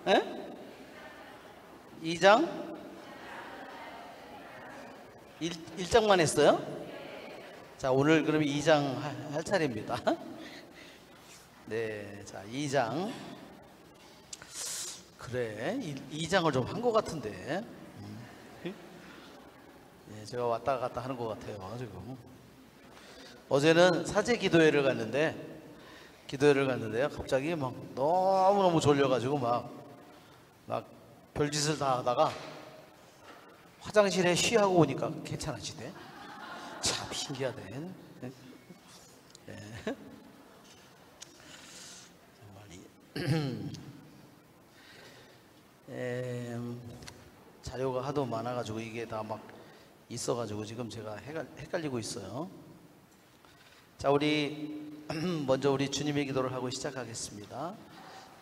에? 2장? 1장만 했어요? 자, 오늘 그럼 2장 할 차례입니다. 네, 자, 2장. 그래, 2장을 좀 한 것 같은데. 네, 제가 왔다 갔다 하는 것 같아요, 지금. 어제는 사제 기도회를 갔는데요. 갑자기 막 너무너무 졸려가지고 막 별짓을 다 하다가 화장실에 쉬하고 오니까 괜찮아지네. 참 신기하네. 네. 정말 자료가 하도 많아가지고 이게 다 막 있어가지고 지금 제가 헷갈리고 있어요. 자, 우리 먼저 우리 주님의 기도를 하고 시작하겠습니다.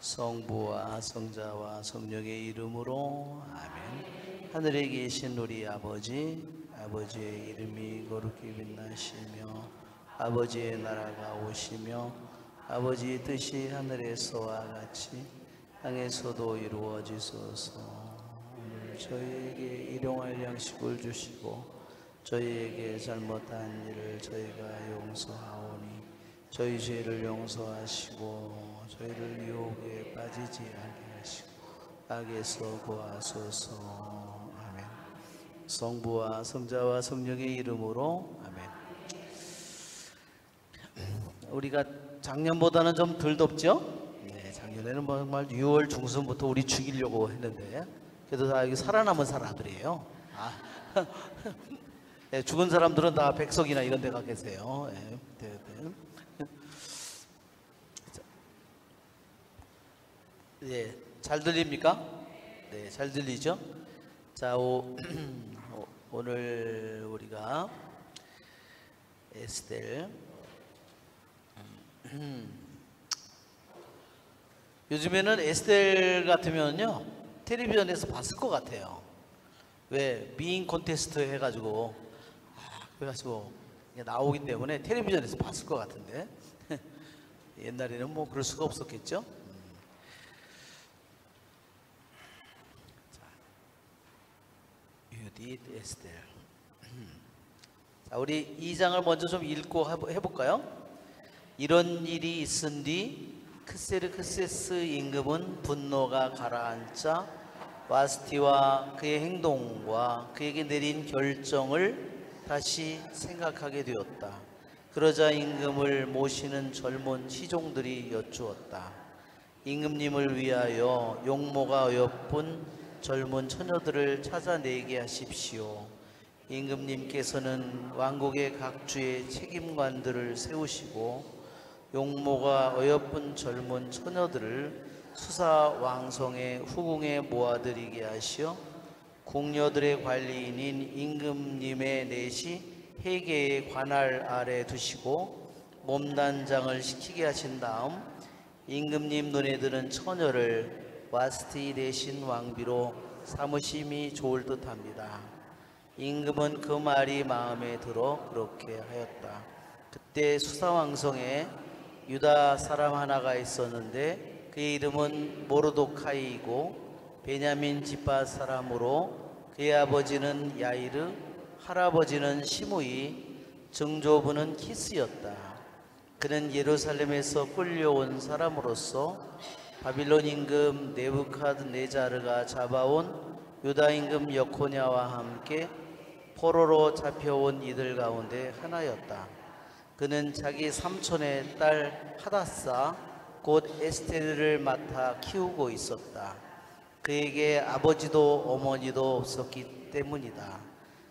성부와 성자와 성령의 이름으로 아멘. 하늘에 계신 우리 아버지, 아버지의 이름이 거룩히 빛나시며 아버지의 나라가 오시며 아버지의 뜻이 하늘에서와 같이 땅에서도 이루어지소서. 오늘 저희에게 일용할 양식을 주시고 저희에게 잘못한 일을 저희가 용서하오니 저희 죄를 용서하시고 저희를 유혹에 빠지지 않게 하시고 악에서 구하소서. 아멘. 성부와 성자와 성령의 이름으로 아멘. 우리가 작년보다는 좀 덜 덥죠? 네, 작년에는 정말 6월 중순부터 우리 죽이려고 했는데 그래도 다 여기 살아남은 사람들이에요. 네, 죽은 사람들은 다 백석이나 이런 데 가 계세요. 네, 네, 네. 네, 잘 들립니까? 네, 잘 들리죠? 자, 오늘 우리가 에스겔 요즘에는 에스겔 같으면요 텔레비전에서 봤을 것 같아요. 왜 미인 콘테스트 해가지고 그래가지고 나오기 때문에 텔레비전에서 봤을 것 같은데 옛날에는 뭐 그럴 수가 없었겠죠. 유딧 에스겔. 자, 우리 2장을 먼저 좀 읽고 해볼까요? 이런 일이 있은 뒤 크세르크세스 임금은 분노가 가라앉자 와스티와 그의 행동과 그에게 내린 결정을 다시 생각하게 되었다. 그러자 임금을 모시는 젊은 시종들이 여쭈었다. 임금님을 위하여 용모가 어여쁜 젊은 처녀들을 찾아내게 하십시오. 임금님께서는 왕국의 각 주의 책임관들을 세우시고 용모가 어여쁜 젊은 처녀들을 수사왕성의 후궁에 모아들이게 하시어 궁녀들의 관리인인 임금님의 넷이 회계의 관할 아래 두시고 몸단장을 시키게 하신 다음 임금님 눈에 드는 처녀를 와스티 대신 왕비로 삼으심이 좋을 듯합니다. 임금은 그 말이 마음에 들어 그렇게 하였다. 그때 수사왕성에 유다 사람 하나가 있었는데 그의 이름은 모르도카이이고 베냐민 지파 사람으로 그의 아버지는 야이르, 할아버지는 시므이, 증조부는 키스였다. 그는 예루살렘에서 끌려온 사람으로서 바빌론 임금 네부카드네자르가 잡아온 유다 임금 여코냐와 함께 포로로 잡혀온 이들 가운데 하나였다. 그는 자기 삼촌의 딸 하다사 곧 에스테르를 맡아 키우고 있었다. 그에게 아버지도 어머니도 없었기 때문이다.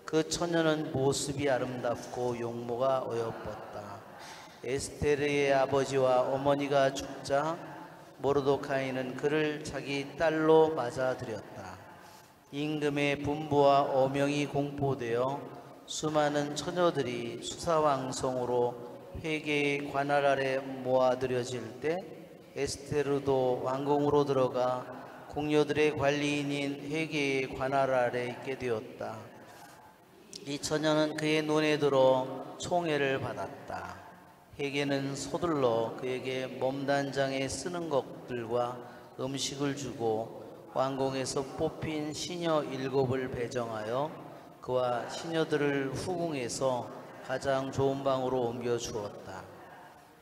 그 처녀는 모습이 아름답고 용모가 어여뻤다. 에스테르의 아버지와 어머니가 죽자 모르도카이는 그를 자기 딸로 맞아들였다. 임금의 분부와 어명이 공포되어 수많은 처녀들이 수사왕성으로 회계의 관할 아래 모아들여질 때 에스테르도 왕궁으로 들어가 궁녀들의 관리인인 회계의 관할 아래 있게 되었다. 이 처녀는 그의 눈에 들어 총애를 받았다. 회계는 서둘러 그에게 몸단장에 쓰는 것들과 음식을 주고 왕궁에서 뽑힌 시녀 7을 배정하여 그와 시녀들을 후궁에서 가장 좋은 방으로 옮겨 주었다.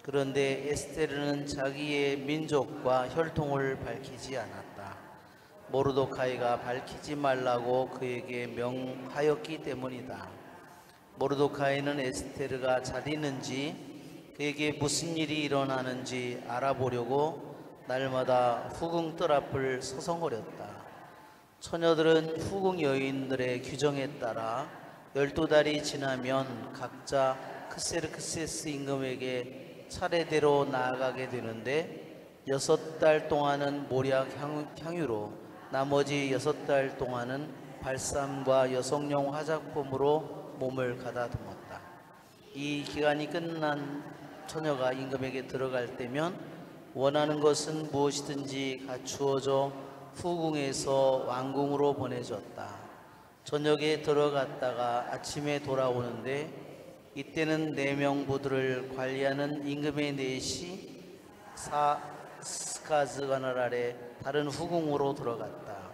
그런데 에스테르는 자기의 민족과 혈통을 밝히지 않았다. 모르도카이가 밝히지 말라고 그에게 명하였기 때문이다. 모르도카이는 에스테르가 잘 있는지 그에게 무슨 일이 일어나는지 알아보려고 날마다 후궁 뜰 앞을 서성거렸다. 처녀들은 후궁 여인들의 규정에 따라 12달이 지나면 각자 크세르크세스 임금에게 차례대로 나아가게 되는데 6달 동안은 모략 향유로 나머지 6달 동안은 발삼과 여성용 화장품으로 몸을 가다듬었다. 이 기간이 끝난 처녀가 임금에게 들어갈 때면 원하는 것은 무엇이든지 갖추어져 후궁에서 왕궁으로 보내졌다. 저녁에 들어갔다가 아침에 돌아오는데 이때는 4명 부들을 관리하는 임금의 넷이 스카즈관을 아래 다른 후궁으로 들어갔다.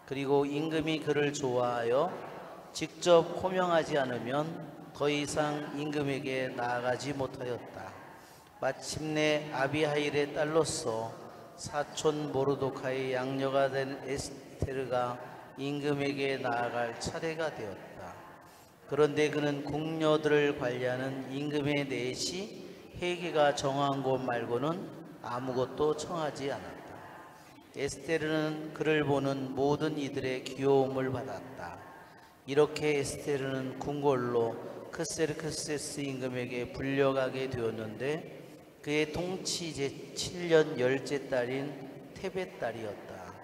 그리고 임금이 그를 좋아하여 직접 호명하지 않으면 더 이상 임금에게 나아가지 못하였다. 마침내 아비하일의 딸로서 사촌 모르도카의 양녀가 된 에스테르가 임금에게 나아갈 차례가 되었다. 그런데 그는 궁녀들을 관리하는 임금의 넷이 헤게가 정한 곳 말고는 아무것도 청하지 않았다. 에스테르는 그를 보는 모든 이들의 귀여움을 받았다. 이렇게 에스테르는 궁궐로 크세르크세스 임금에게 불려가게 되었는데 그의 통치 제7년 10째 딸인 테벳 딸이었다.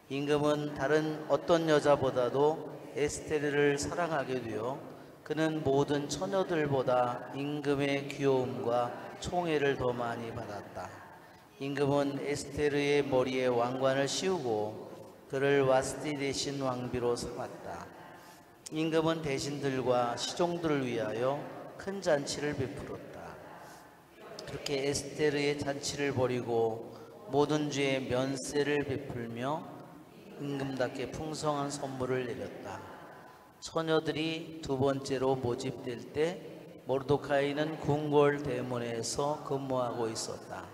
임금은 다른 어떤 여자보다도 에스테르를 사랑하게 되어 그는 모든 처녀들보다 임금의 귀여움과 총애를 더 많이 받았다. 임금은 에스테르의 머리에 왕관을 씌우고 그를 와스티 대신 왕비로 삼았다. 임금은 대신들과 시종들을 위하여 큰 잔치를 베풀었다. 그렇게 에스테르의 잔치를 벌이고 모든 죄에 면세를 베풀며 임금답게 풍성한 선물을 내렸다. 처녀들이 두 번째로 모집될 때 모르도카이는 궁궐 대문에서 근무하고 있었다.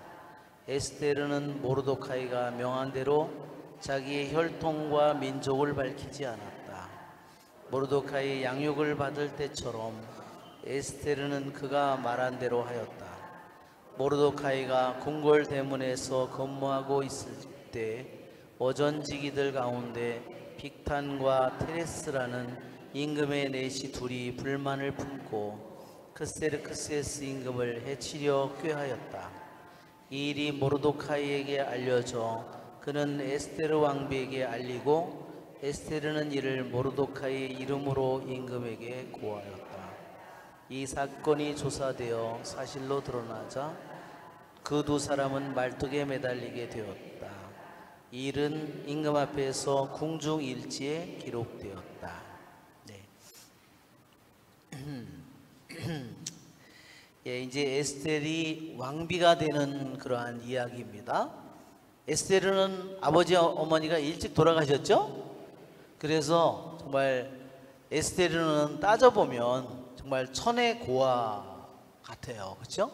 에스테르는 모르도카이가 명한 대로 자기의 혈통과 민족을 밝히지 않았다. 모르도카이 양육을 받을 때처럼 에스테르는 그가 말한 대로 하였다. 모르도카이가 궁궐 대문에서 근무하고 있을 때 어전지기들 가운데 빅탄과 테레스라는 임금의 넷이 둘이 불만을 품고 크세르크세스 임금을 해치려 꾀하였다. 이 일이 모르도카이에게 알려져 그는 에스테르 왕비에게 알리고 에스테르는 이를 모르도카이의 이름으로 임금에게 고하였다. 이 사건이 조사되어 사실로 드러나자 그 두 사람은 말뚝에 매달리게 되었다. 이 일은 임금 앞에서 궁중일지에 기록되었다. 네. 예, 이제 에스텔이 왕비가 되는 그러한 이야기입니다. 에스테르는 아버지 어머니가 일찍 돌아가셨죠? 그래서 정말 에스테르는 따져보면 정말 천의 고아 같아요. 그렇죠?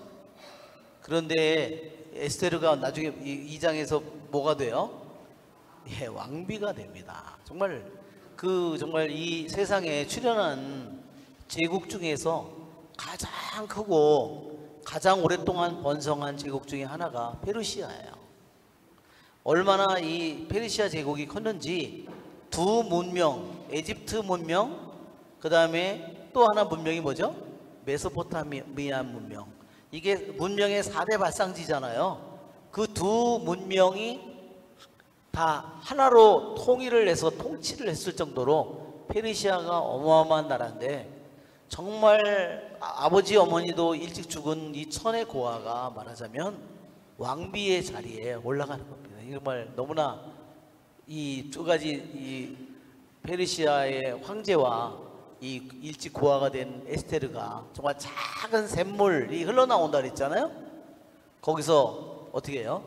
그런데 에스테르가 나중에 이 장에서 뭐가 돼요? 예, 왕비가 됩니다. 정말 정말 이 세상에 출현한 제국 중에서 가장 크고 가장 오랫동안 번성한 제국 중에 하나가 페르시아예요. 얼마나 이 페르시아 제국이 컸는지 두 문명, 에집트 문명, 그 다음에 또 하나 문명이 뭐죠? 메소포타미아 문명. 이게 문명의 4대 발상지잖아요. 그 두 문명이 다 하나로 통일을 해서 통치를 했을 정도로 페르시아가 어마어마한 나라인데 정말 아버지 어머니도 일찍 죽은 이 천의 고아가 말하자면 왕비의 자리에 올라가는 겁니다. 정말 너무나 이 두 가지 이 페르시아의 황제와 이 일찍 고아가 된 에스테르가 정말 작은 샘물이 흘러나온다 그랬잖아요. 거기서 어떻게 해요?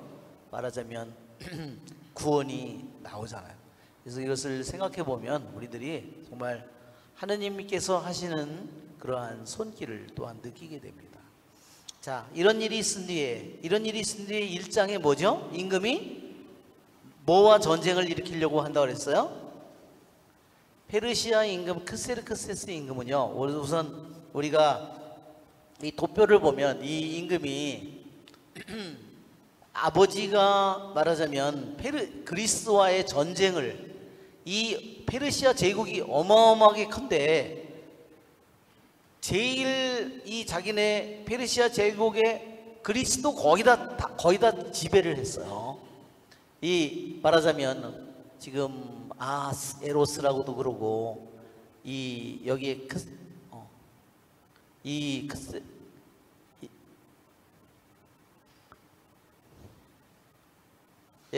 말하자면 구원이 나오잖아요. 그래서 이것을 생각해 보면 우리들이 정말 하느님께서 하시는 그러한 손길을 또한 느끼게 됩니다. 자, 이런 일이 있은 뒤에 1장에 뭐죠? 임금이 뭐와 전쟁을 일으키려고 한다고 그랬어요? 페르시아 임금 크세르크세스 임금은요, 우선 우리가 이 도표를 보면 이 임금이 아버지가 말하자면 그리스와의 전쟁을, 이 페르시아 제국이 어마어마하게 큰데 제일 이 자기네 페르시아 제국의 그리스도 거의 다 지배를 했어요. 이 말하자면 지금 에로스라고도 그러고 이 여기에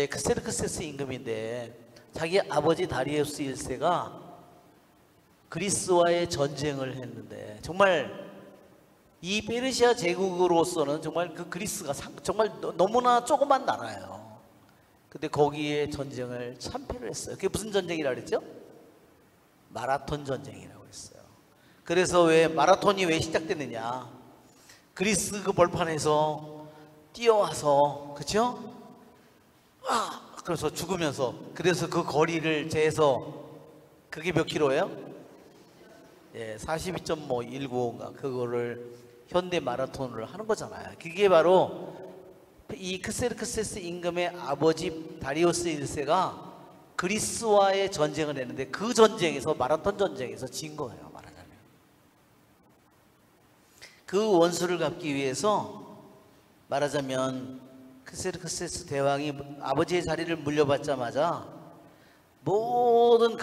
크세르크세스 임금인데 자기 아버지 다리우스 1세가 그리스와의 전쟁을 했는데 정말 이 페르시아 제국으로서는 정말 그 그리스가 정말 너무나 조그만 나라예요. 근데 거기에 전쟁을 참패를 했어요. 그게 무슨 전쟁이라고 그랬죠? 마라톤 전쟁이라고 했어요. 그래서 왜 마라톤이 왜 시작됐느냐? 그리스 그 벌판에서 뛰어와서, 그렇죠? 그래서 죽으면서, 그래서 그 거리를 재서 그게 몇 킬로예요? 42.195인가 그거를 현대 마라톤을 하는 거잖아요. 그게 바로 이 크세르크세스 임금의 아버지 다리우스 1세가 그리스와의 전쟁을 했는데 그 전쟁에서, 마라톤 전쟁에서 진 거예요. 말하자면 그 원수를 갚기 위해서 말하자면 크세르크세스 대왕이 아버지의 자리를 물려받자마자 모든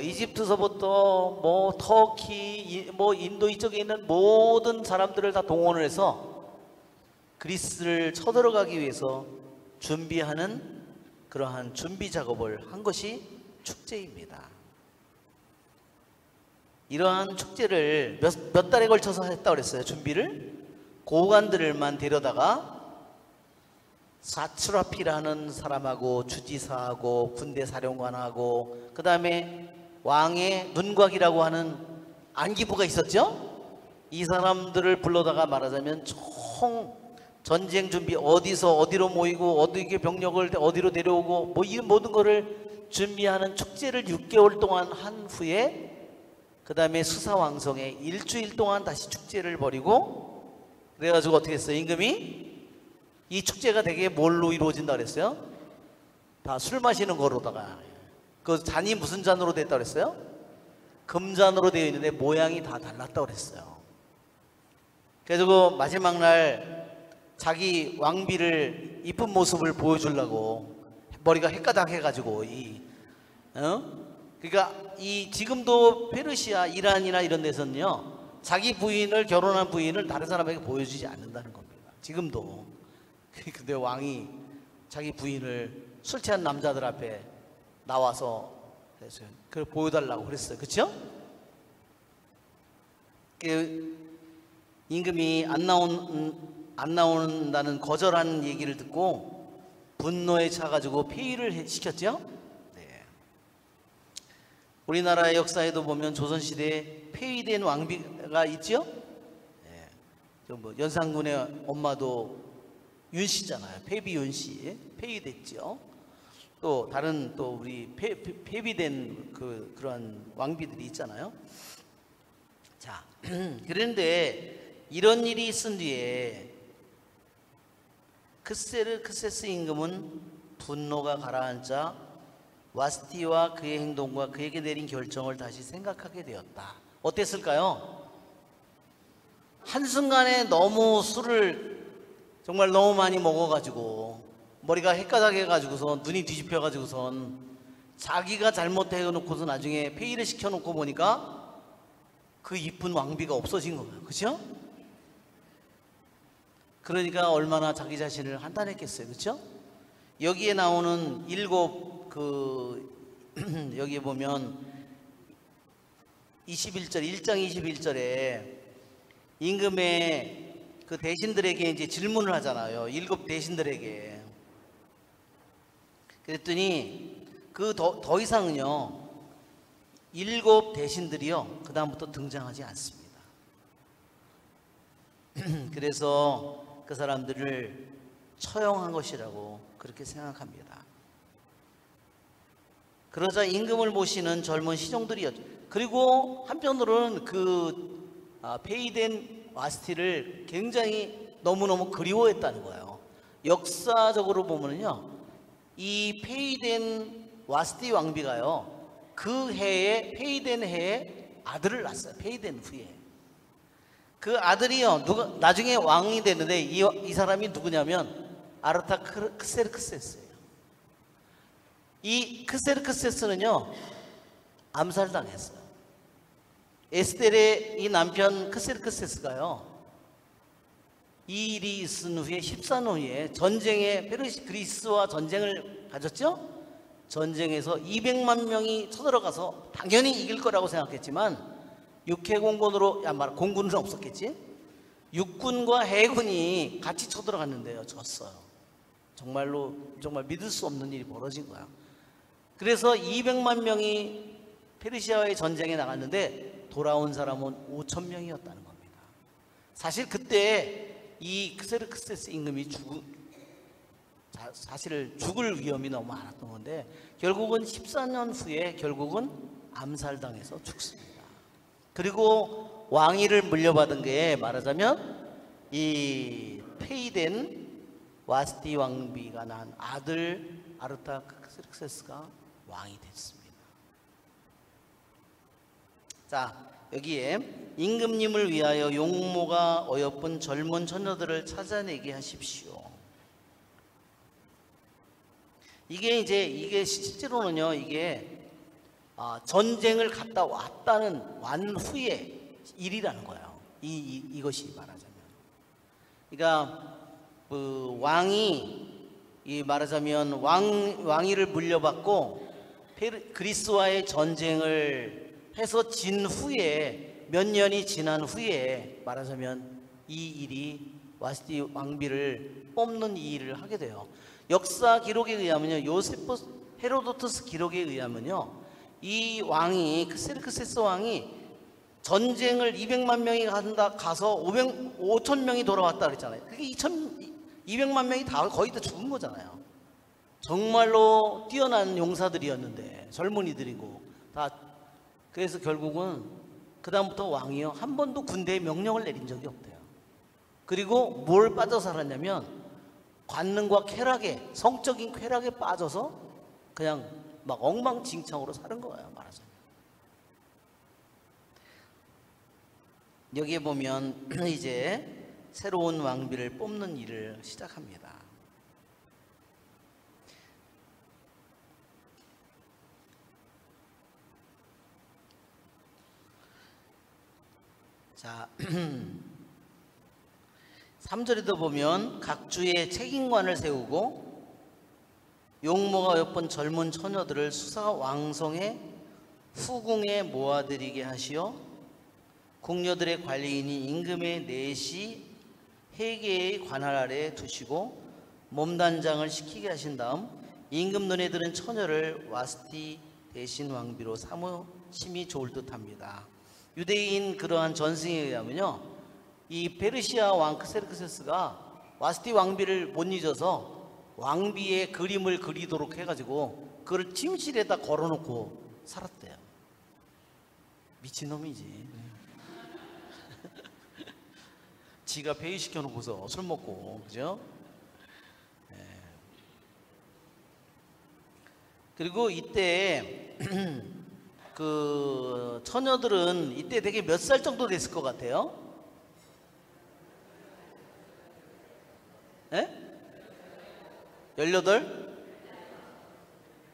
이집트서부터 터키, 인도 이쪽에 있는 모든 사람들을 다 동원을 해서 그리스를 쳐들어가기 위해서 준비하는 그러한 준비 작업을 한 것이 축제입니다. 이러한 축제를 몇 달에 걸쳐서 했다고 그랬어요. 준비를 고관들만 데려다가 사트라피라는 사람하고 주지사하고 군대 사령관하고 그 다음에 왕의 눈곽이라고 하는 안기부가 있었죠. 이 사람들을 불러다가 말하자면 총 전쟁 준비, 어디서 어디로 모이고 어디에 병력을 어디로 내려오고 이 모든 거를 준비하는 축제를 6개월 동안 한 후에 그 다음에 수사왕성에 일주일 동안 다시 축제를 벌이고, 그래가지고 어떻게 했어요? 임금이 이 축제가 되게 뭘로 이루어진다 그랬어요? 다 술 마시는 거로다가, 그 잔이 무슨 잔으로 됐다 그랬어요? 금잔으로 되어 있는데 모양이 다 달랐다 그랬어요. 그래서 마지막 날 자기 왕비를 이쁜 모습을 보여주려고 머리가 헷가닥 해가지고 그러니까 지금도 페르시아, 이란이나 이런 데서는요, 자기 부인을, 결혼한 부인을 다른 사람에게 보여주지 않는다는 겁니다. 지금도. 근데 왕이 자기 부인을 술 취한 남자들 앞에 나와서 그걸 보여달라고 그랬어요. 그렇죠? 임금이 안 나온다는 거절하는 얘기를 듣고 분노에 차가지고 폐위를 시켰죠. 네. 우리나라의 역사에도 보면 조선시대에 폐위된 왕비가 있죠. 네. 연산군의 엄마도 윤씨잖아요. 폐비 윤씨 폐위됐죠. 또 다른 우리 폐비된 그런 왕비들이 있잖아요. 자, 그런데 이런 일이 있은 뒤에 크세르크세스 임금은 분노가 가라앉자 와스티와 그의 행동과 그에게 내린 결정을 다시 생각하게 되었다. 어땠을까요? 한순간에 너무 술을 정말 너무 많이 먹어가지고 머리가 헷가닥해가지고서 눈이 뒤집혀가지고선 자기가 잘못해놓고서 나중에 폐위를 시켜놓고 보니까 그 이쁜 왕비가 없어진 거예요. 그렇죠? 그러니까 얼마나 자기 자신을 한탄했겠어요. 그렇죠? 여기에 나오는 여기에 보면 1장 21절에 임금의 그 대신들에게 이제 질문을 하잖아요. 7 대신들에게. 그랬더니 그 더 이상은요 7 대신들이요 그 다음부터 등장하지 않습니다. 그래서 그 사람들을 처형한 것이라고 그렇게 생각합니다. 그러자 임금을 모시는 젊은 시종들이었죠. 그리고 한편으로는 폐위된 와스티를 굉장히 너무너무 그리워했다는 거예요. 역사적으로 보면요 이 폐위된 와스티 왕비가요 그 해에 폐위된 해에 아들을 낳았어요. 폐위된 후에 그 아들이요 나중에 왕이 됐는데 이 사람이 누구냐면 아르타크세르크세스예요. 이 크세르크세스는요 암살당했어요. 에스텔의 이 남편 크세르크세스가요 이 일이 있은 후에 14년 후에 전쟁에 그리스와 전쟁을 가졌죠. 전쟁에서 200만 명이 쳐들어가서 당연히 이길 거라고 생각했지만 육해공군으로 공군은 없었겠지. 육군과 해군이 같이 쳐들어갔는데요 졌어요. 정말 믿을 수 없는 일이 벌어진 거야. 그래서 200만 명이 페르시아와의 전쟁에 나갔는데 돌아온 사람은 5천 명이었다는 겁니다. 사실 그때 이 크세르크세스 임금이 사실 죽을 위험이 너무 많았던 건데 결국은 14년 후에 결국은 암살당해서 죽습니다. 그리고 왕위를 물려받은 게 말하자면 이 폐위된 와스티 왕비가 낳은 아들 아르타크세스가 왕이 됐습니다. 자, 여기에 임금님을 위하여 용모가 어여쁜 젊은 처녀들을 찾아내게 하십시오. 이게 실제로는요 이게 전쟁을 갔다 완 후의 일이라는 거예요. 이것이 말하자면 그러니까 그 왕이 말하자면 왕위를 물려받고 그리스와의 전쟁을 해서 진 후에 몇 년이 지난 후에 말하자면 이 일이 와스티 왕비를 뽑는 이 일을 하게 돼요. 역사 기록에 의하면요 헤로도투스 기록에 의하면요 이 왕이 크세르크세스 왕이 전쟁을 200만 명이 가서 5천 명이 돌아왔다 그랬잖아요. 그게 200만 명이 다 거의 다 죽은 거잖아요. 정말로 뛰어난 용사들이었는데 젊은이들이고 다. 그래서 결국은 그 다음부터 왕이요 한 번도 군대에 명령을 내린 적이 없대요. 그리고 뭘 빠져 살았냐면 관능과 쾌락에 성적인 쾌락에 빠져서 그냥 막 엉망진창으로 사는 거예요 말하자면. 여기에 보면 이제 새로운 왕비를 뽑는 일을 시작합니다. 자 3절에도 보면 각 주에 책임관을 세우고 용모가 엿본 젊은 처녀들을 수사 왕성의 후궁에 모아들이게 하시어 궁녀들의 관리인이 임금의 내시 회계의 관할 아래에 두시고 몸단장을 시키게 하신 다음 임금 눈에 드는 처녀를 와스티 대신 왕비로 삼으심이 좋을 듯합니다. 유대인 그러한 전승에 의하면요 이 페르시아 왕 크세르크세스가 와스티 왕비를 못 잊어서 왕비의 그림을 그리도록 해가지고 그걸 침실에다 걸어놓고 살았대요. 미친놈이지. 지가 폐위시켜놓고서 술 먹고 그죠? 네. 그리고 이때 그 처녀들은 이때 되게 몇 살 정도 됐을 것 같아요? 예? 18?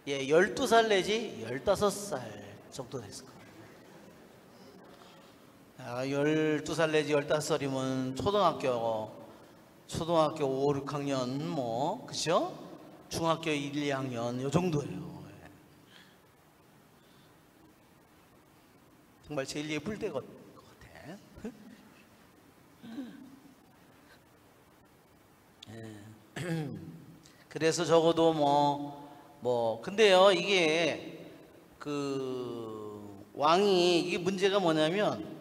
예, 12살 내지 15살 정도 됐을 거예요. 12살 내지 15살이면 초등학교 5, 6학년 뭐 그죠? 중학교 1, 2학년 요 정도예요. 정말 제일 예쁠 때 같아. 그래서 적어도 뭐 근데요, 이게 그 왕이 이게 문제가 뭐냐면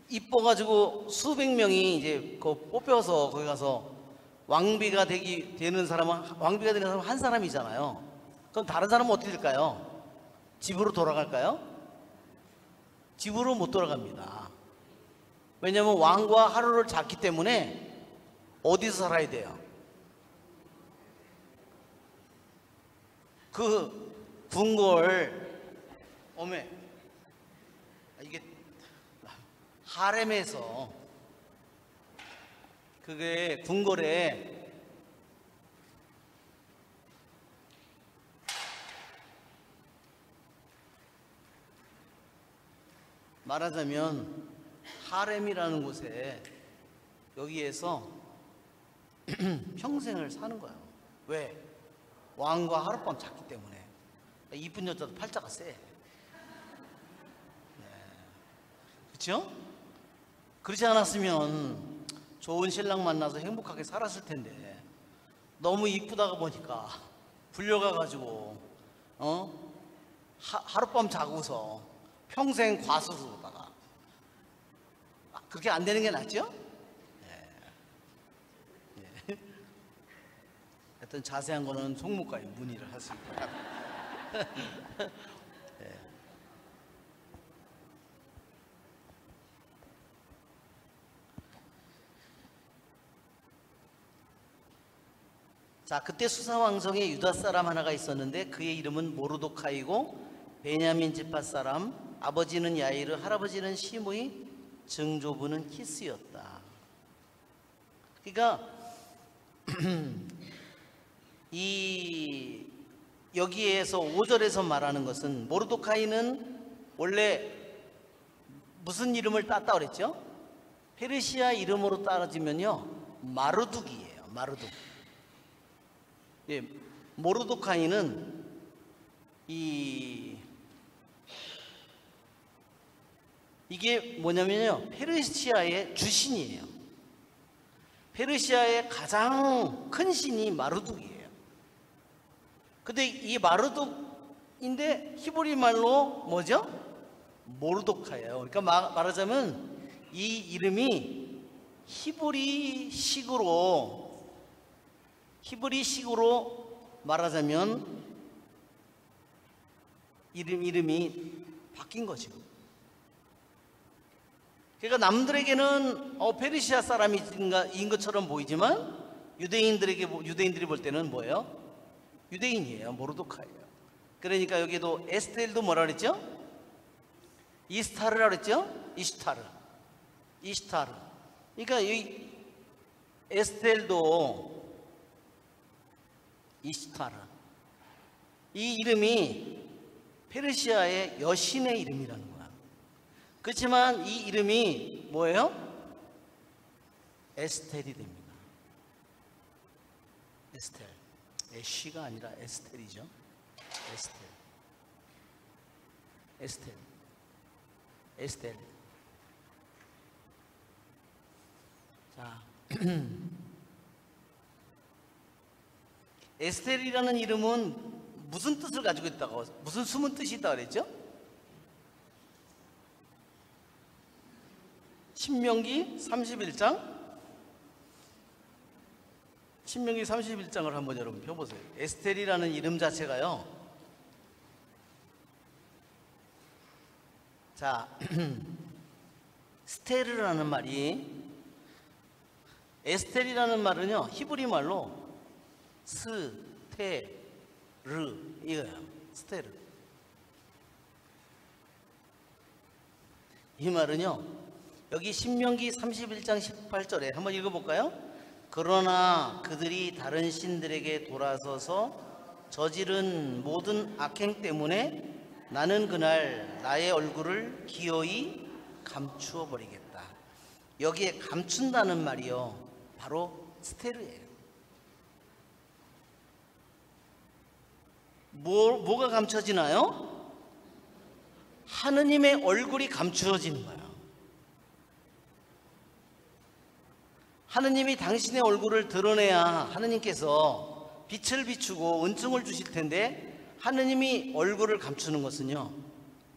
이뻐가지고 수백 명이 이제 그 뽑혀서 거기 가서 왕비가 되는 사람은 왕비가 되는 사람은 한 사람이잖아요. 그럼 다른 사람은 어떻게 될까요? 집으로 돌아갈까요? 집으로 못 돌아갑니다. 왜냐하면 왕과 하루를 잤기 때문에 어디서 살아야 돼요? 그 궁궐 어메 이게 하렘에서 그게 궁궐에 말하자면 하렘이라는 곳에 여기에서 평생을 사는 거예요. 왜? 왕과 하룻밤 잤기 때문에. 이쁜 여자도 팔자가 세. 네. 그렇죠? 그렇지 않았으면 좋은 신랑 만나서 행복하게 살았을 텐데 너무 이쁘다가 보니까 불려가가지고 하룻밤 자고서 평생 과수로다가 그렇게 안 되는 게 낫죠? 네. 하여튼 자세한 거는 송무과에 문의를 하십니다. 네. 자, 그때 수사왕성에 유다 사람 하나가 있었는데 그의 이름은 모르도카이고 베냐민 지파 사람, 아버지는 야이르, 할아버지는 시므이, 증조부는 키스였다. 그러니까 이 여기에서 5절에서 말하는 것은 모르도카이는 원래 무슨 이름을 땄다 그랬죠? 페르시아 이름으로 따지면요 마르둑이에요. 마르둑. 예, 모르도카이는 이게 뭐냐면요 페르시아의 주신이에요. 페르시아의 가장 큰 신이 마르둑이에요. 근데 이 마르둑인데 히브리 말로 뭐죠? 모르도카예요. 그러니까 말하자면 이 이름이 히브리식으로 말하자면 이름이 바뀐 거죠. 그러니까 남들에게는 페르시아 사람인 것처럼 보이지만 유대인들이 볼 때는 뭐예요? 유대인이에요. 모르도카예요. 그러니까 여기도 에스텔도 뭐라 그랬죠? 이스타르라 그랬죠? 이스타르. 그러니까 이 에스텔도 이스타르. 이 이름이 페르시아의 여신의 이름이라는 거야. 그렇지만 이 이름이 뭐예요? 에스텔이 됩니다. 에스텔. 애쉬가 아니라 에스텔이죠. 에스텔. 자, 에스텔이라는 이름은 무슨 뜻을 가지고 있다고, 무슨 숨은 뜻이 있다고 그랬죠? 신명기 31장을 한번 여러분 펴보세요. 에스텔이라는 이름 자체가요. 자, 스테르라는 말이, 에스텔이라는 말은요 히브리 말로 스테르 이거예요. 스테르. 이 말은요 여기 신명기 31장 18절에 한번 읽어볼까요? 그러나 그들이 다른 신들에게 돌아서서 저지른 모든 악행 때문에 나는 그날 나의 얼굴을 기어이 감추어 버리겠다. 여기에 감춘다는 말이요 바로 스테르예요. 뭐가 감춰지나요? 하느님의 얼굴이 감추어지는 거예요. 하느님이 당신의 얼굴을 드러내야 하느님께서 빛을 비추고 은총을 주실 텐데 하느님이 얼굴을 감추는 것은요,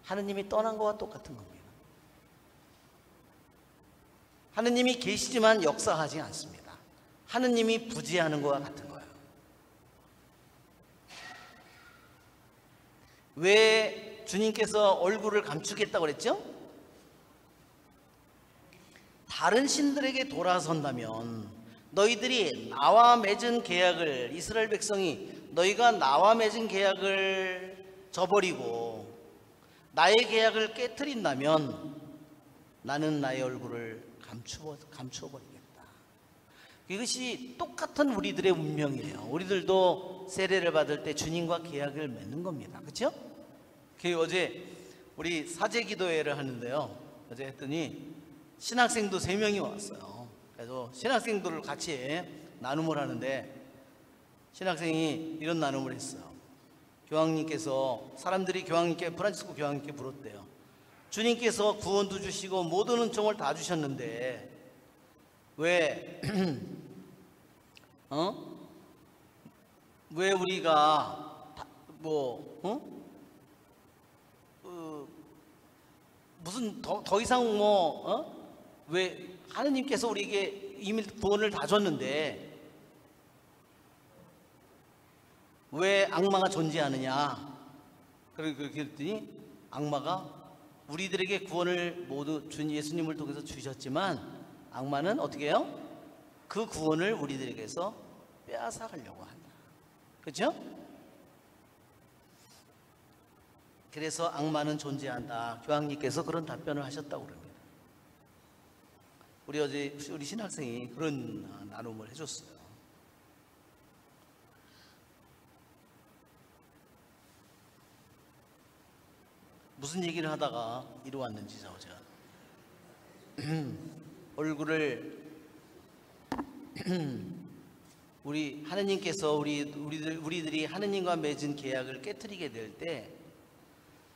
하느님이 떠난 것과 똑같은 겁니다. 하느님이 계시지만 역사하지 않습니다. 하느님이 부재하는 것과 같은 거예요. 왜 주님께서 얼굴을 감추겠다고 그랬죠? 다른 신들에게 돌아선다면 너희들이 나와 맺은 계약을, 이스라엘 백성이 너희가 나와 맺은 계약을 저버리고 나의 계약을 깨트린다면 나는 나의 얼굴을 감추어버리겠다. 이것이 똑같은 우리들의 운명이에요. 우리들도 세례를 받을 때 주님과 계약을 맺는 겁니다. 그렇죠? 어제 우리 사제기도회를 하는데요, 어제 했더니 신학생도 3명이 왔어요. 그래서 신학생들을 같이 나눔을 하는데 신학생이 이런 나눔을 했어요. 교황님께서, 사람들이 교황님께, 프란치스코 교황님께 물었대요. 주님께서 구원도 주시고 모든 은총을 다 주셨는데 왜 왜 우리가 무슨 더 이상 왜 하느님께서 우리에게 이미 구원을 다 줬는데 왜 악마가 존재하느냐? 그렇게 했더니 악마가 우리들에게 구원을 모두 준 예수님을 통해서 주셨지만 악마는 어떻게 해요? 그 구원을 우리들에게서 빼앗아가려고 한다. 그렇죠? 그래서 악마는 존재한다. 교황님께서 그런 답변을 하셨다고 그럽니다. 어제 우리 신학생이 그런 나눔을 해줬어요. 무슨 얘기를 하다가 이리 왔는지 제가 얼굴을 우리 하느님께서 우리들이 하느님과 맺은 계약을 깨트리게 될 때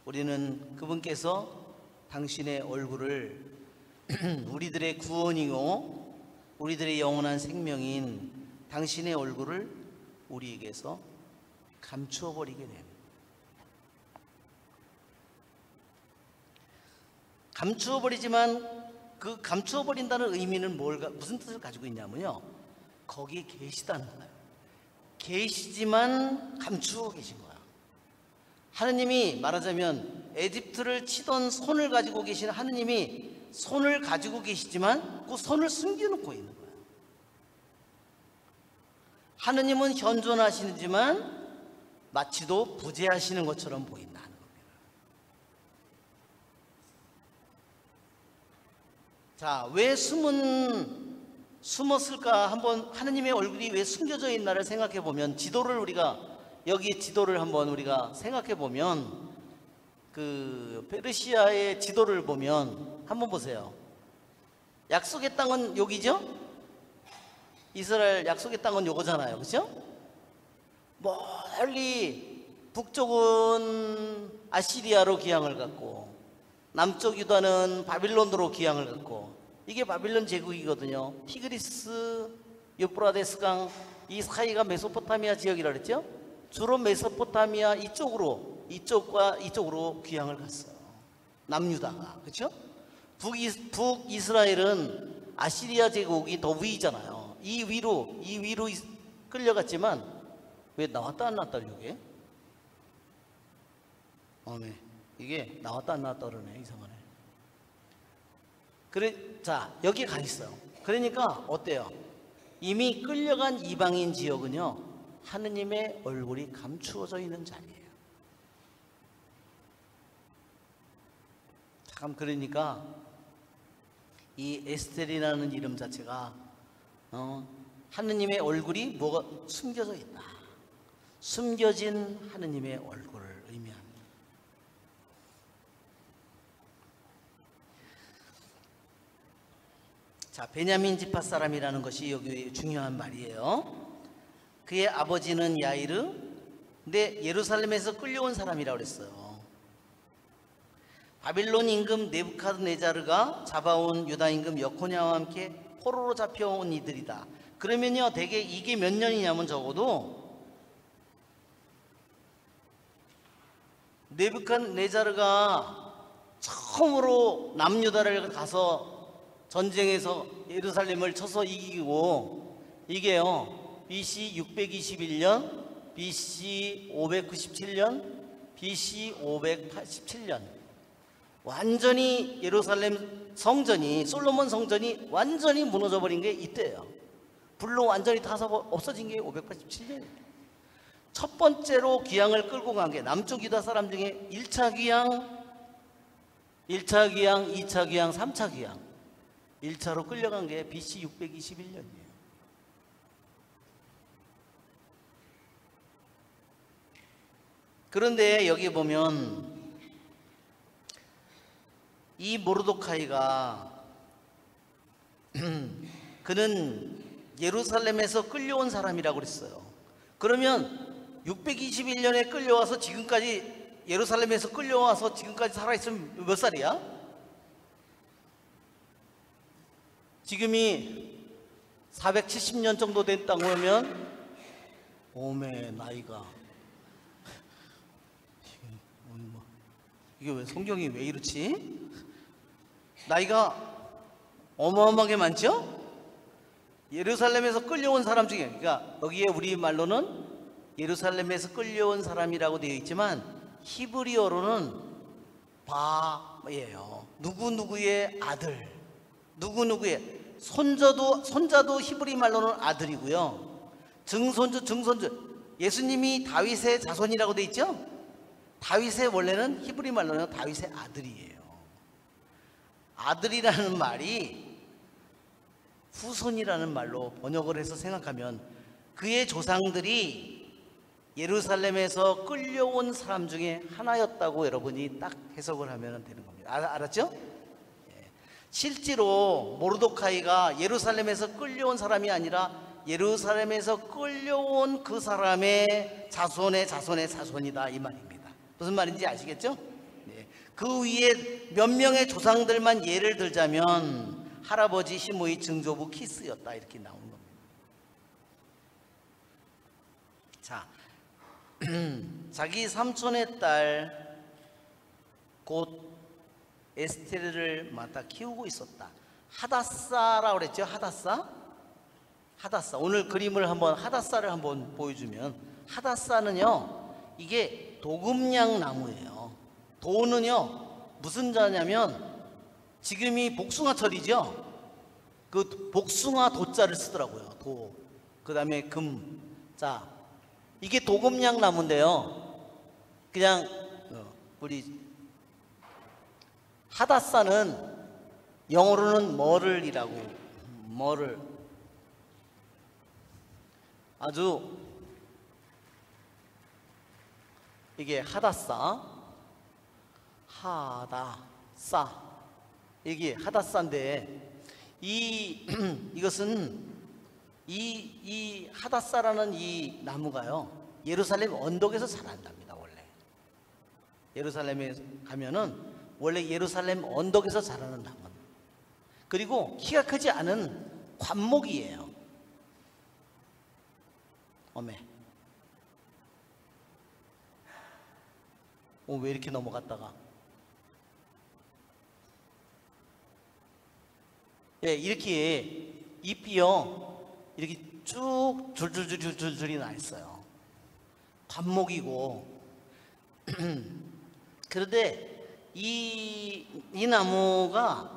우리는 그분께서 당신의 얼굴을 우리들의 구원이요 우리들의 영원한 생명인 당신의 얼굴을 우리에게서 감추어 버리게 됩니다. 감추어 버리지만 그 감추어 버린다는 의미는 무슨 뜻을 가지고 있냐면요, 거기에 계시다는 거예요. 계시지만 감추어 계신 거예요. 하느님이 말하자면 에집트를 치던 손을 가지고 계신 하느님이 손을 가지고 계시지만 그 손을 숨겨놓고 있는 거예요. 하느님은 현존하시지만 마치도 부재하시는 것처럼 보인다 하는 겁니다. 자, 왜 숨었을까? 한번 하느님의 얼굴이 왜 숨겨져 있나를 생각해 보면, 여기 지도를 한번 우리가 생각해 보면, 그 페르시아의 지도를 보면 한번 보세요. 약속의 땅은 여기죠? 이스라엘 약속의 땅은 요거잖아요. 그렇죠? 멀리 북쪽은 아시리아로 기항을 갖고 남쪽 유다는 바빌론으로 기항을 갖고, 이게 바빌론 제국이거든요. 티그리스, 유프라데스 강, 이 사이가 메소포타미아 지역이라 그랬죠? 주로 메소포타미아 이쪽으로 귀향을 갔어요. 남유다가. 그렇죠? 북이스라엘은 아시리아 제국이 더 위잖아요. 이 위로 끌려갔지만 왜 나왔다 안 나왔다 이게? 네. 이게 나왔다 안 나왔다 그러네. 이상하네. 자, 여기에 가 있어요. 그러니까 어때요? 이미 끌려간 이방인 지역은요, 하느님의 얼굴이 감추어져 있는 자리예요. 참, 그러니까 이 에스텔이라는 이름 자체가 하느님의 얼굴이 뭐가 숨겨져 있다, 숨겨진 하느님의 얼굴을 의미합니다. 자, 베냐민 지파 사람이라는 것이 여기 중요한 말이에요. 그의 아버지는 야이르, 근데 예루살렘에서 끌려온 사람이라고 그랬어요. 바빌론 임금 네부카드네자르가 잡아온 유다 임금 여코냐와 함께 포로로 잡혀온 이들이다. 그러면요, 대개 이게 몇 년이냐면 적어도 느부갓네자르가 처음으로 남유다를 가서 전쟁에서 예루살렘을 쳐서 이기고, 이게요 BC 621년, BC 597년, BC 587년 완전히 예루살렘 성전이, 솔로몬 성전이 완전히 무너져 버린 게 이때예요. 불로 완전히 타서 없어진 게 587년이에요. 첫 번째로 귀향을 끌고 간 게 남쪽 유다 사람 중에 1차 귀향, 2차 귀향, 3차 귀향. 1차로 끌려간 게 BC 621년이에요. 그런데 여기 보면 이 모르도카이가 그는 예루살렘에서 끌려온 사람이라고 그랬어요. 그러면 621년에 끌려와서 지금까지, 예루살렘에서 끌려와서 지금까지 살아있으면 몇 살이야? 지금이 470년 정도 됐다고 하면, 오메 나이가, 이게 왜 성경이 왜 이렇지? 나이가 어마어마하게 많죠? 예루살렘에서 끌려온 사람 중에, 그러니까 여기에 우리 말로는 예루살렘에서 끌려온 사람이라고 되어 있지만 히브리어로는 바예요. 누구누구의 아들, 누구누구의 손자도 히브리 말로는 아들이고요. 증손주, 예수님이 다윗의 자손이라고 되어 있죠? 다윗의 원래는 히브리 말로는 다윗의 아들이에요. 아들이라는 말이 후손이라는 말로 번역을 해서 생각하면 그의 조상들이 예루살렘에서 끌려온 사람 중에 하나였다고 여러분이 딱 해석을 하면 되는 겁니다. 알았죠? 실제로 모르도카이가 예루살렘에서 끌려온 사람이 아니라 예루살렘에서 끌려온 그 사람의 자손의 자손의 자손이다, 이 말입니다. 무슨 말인지 아시겠죠? 그 위에 몇 명의 조상들만 예를 들자면 할아버지 시므이, 증조부 키스였다, 이렇게 나오는 겁니다. 자, 자기 삼촌의 딸 곧 에스테르를 맡아 키우고 있었다. 하다사라고 그랬죠? 하다사. 오늘 그림을 한번, 하다사를 한번 보여주면, 하다사는요 이게 도금냥 나무예요. 도는요 무슨 자냐면, 지금이 복숭아철이죠. 그 복숭아 도자를 쓰더라고요. 도, 그 다음에 금. 자, 이게 도금냥 나무인데요, 그냥 우리 하다사는 영어로는 머를이라고, 머를, 아주 이게 하다사, 이게 하다사인데, 이것은 이 하다사라는 이 나무가요 예루살렘 언덕에서 자란답니다. 원래 예루살렘에 가면은 원래 예루살렘 언덕에서 자라는 나무, 그리고 키가 크지 않은 관목이에요. 어메, 왜 이렇게 넘어갔다가, 이렇게 잎이요 이렇게 쭉 줄줄이 나 있어요. 관목이고. 그런데 이 나무가,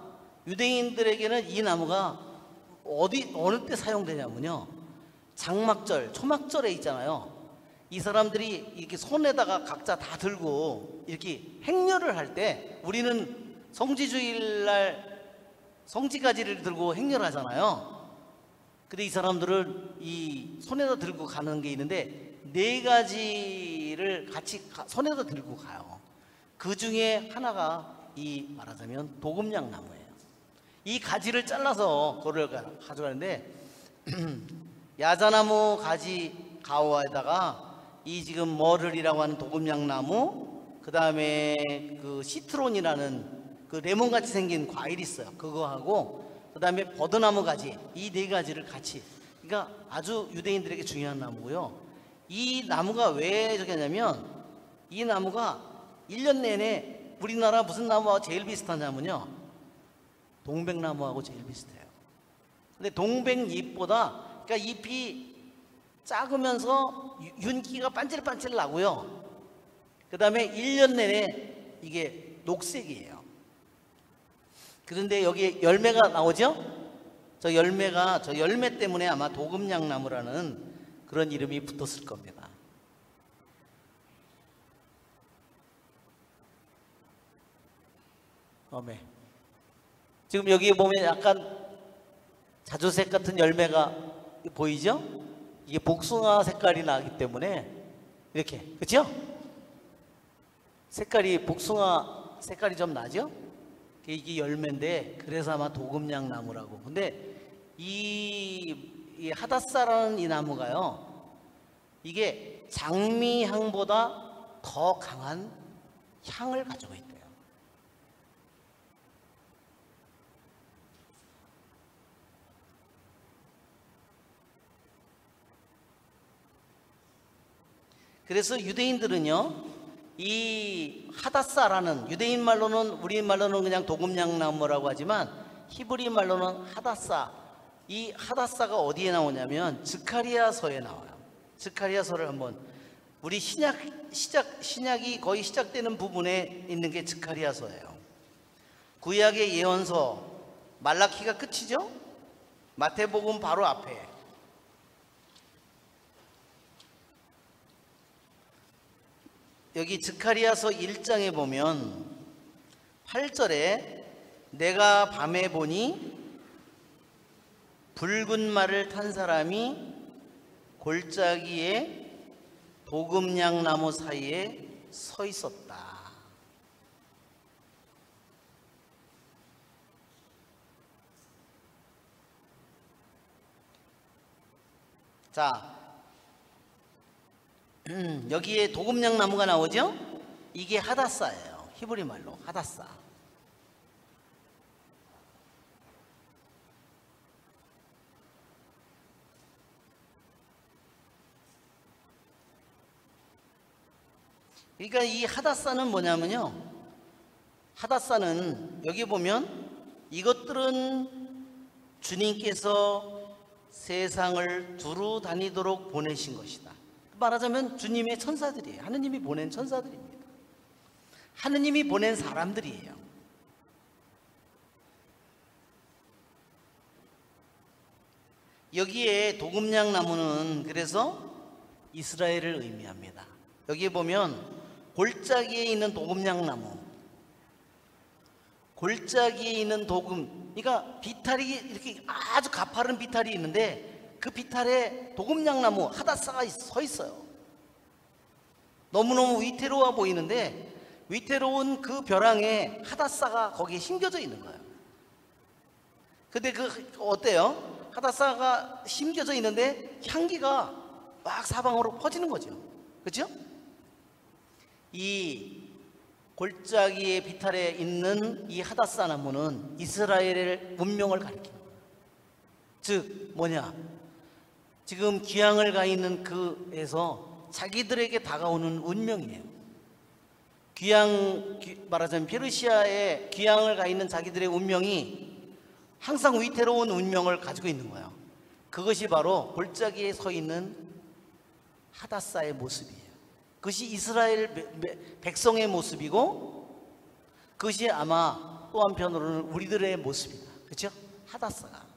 유대인들에게는 이 나무가 어느 때 사용되냐면요, 장막절, 초막절에 있잖아요. 이 사람들이 이렇게 손에다가 각자 다 들고 이렇게 행렬을 할 때, 우리는 성지주일날 성지가지를 들고 행렬하잖아요. 근데 이 사람들은 이 손에다 들고 가는 게 있는데, 4가지를 같이 손에다 들고 가요. 그 중에 하나가 이 말하자면 도금냥 나무예요. 이 가지를 잘라서 그걸 가져가는데, 야자나무 가지 가오에다가 이 지금 머를이라고 하는 도금냥 나무, 그 다음에 그 시트론이라는 그 레몬같이 생긴 과일이 있어요. 그거하고 그 다음에 버드나무 가지, 이 4가지를 같이, 그러니까 아주 유대인들에게 중요한 나무고요. 이 나무가 왜 저기 하냐면, 이 나무가 1년 내내 우리나라 무슨 나무와 제일 비슷하냐면요, 동백나무하고 제일 비슷해요. 근데 동백잎보다, 그러니까 잎이 작으면서 윤기가 반질반질 나고요. 그 다음에 1년 내내 이게 녹색이에요. 그런데 여기 열매가 나오죠? 저 열매 때문에 아마 도금냥나무라는 그런 이름이 붙었을 겁니다. 지금 여기 보면 약간 자주색 같은 열매가 보이죠? 이게 복숭아 색깔이 나기 때문에 이렇게, 그렇죠? 색깔이 복숭아 색깔이 좀 나죠? 이게 열매인데, 그래서 아마 도금냥나무라고. 근데 이 하다사라는 이 나무가요, 이게 장미향보다 더 강한 향을 가지고 있대요. 그래서 유대인들은요, 이 하다사라는, 유대인 말로는, 우리 말로는 그냥 도금냥나무라고 하지만 히브리 말로는 하다사, 이 하다사가 어디에 나오냐면 스가랴서에 나와요. 스가랴서를 한번, 우리 신약이 거의 시작되는 부분에 있는 게 스가랴서예요. 구약의 예언서, 말라키가 끝이죠? 마태복음 바로 앞에. 여기 스가랴서 1장에 보면 8절에 내가 밤에 보니 붉은 말을 탄 사람이 골짜기에 도금냥나무 사이에 서 있었다. 자, 여기에 도금냥나무가 나오죠? 이게 하다사예요. 히브리 말로 하다사. 그러니까 이 하다사는 뭐냐면요, 하다사는 여기 보면 이것들은 주님께서 세상을 두루 다니도록 보내신 것이다. 말하자면 주님의 천사들이에요. 하느님이 보낸 천사들입니다. 하느님이 보낸 사람들이에요. 여기에 도금냥나무는 그래서 이스라엘을 의미합니다. 여기에 보면 골짜기에 있는 도금냥나무, 골짜기에 있는 도금, 그러니까 비탈이 이렇게 아주 가파른 비탈이 있는데 그 비탈에 도금냥나무 하다사가 서 있어요. 너무너무 위태로워 보이는데 위태로운 그 벼랑에 하다사가 거기에 심겨져 있는 거예요. 근데 그 어때요? 하다사가 심겨져 있는데 향기가 막 사방으로 퍼지는 거죠. 그렇죠? 이 골짜기의 비탈에 있는 이 하다사 나무는 이스라엘의 운명을 가리킵니다. 즉 뭐냐? 지금 귀향을 가 있는 그에서 자기들에게 다가오는 운명이에요. 말하자면 페르시아에 귀향을 가 있는 자기들의 운명이 항상 위태로운 운명을 가지고 있는 거예요. 그것이 바로 골짜기에 서 있는 하다사의 모습이에요. 그것이 이스라엘 백성의 모습이고 그것이 아마 또 한편으로는 우리들의 모습이다. 그렇죠? 하다사가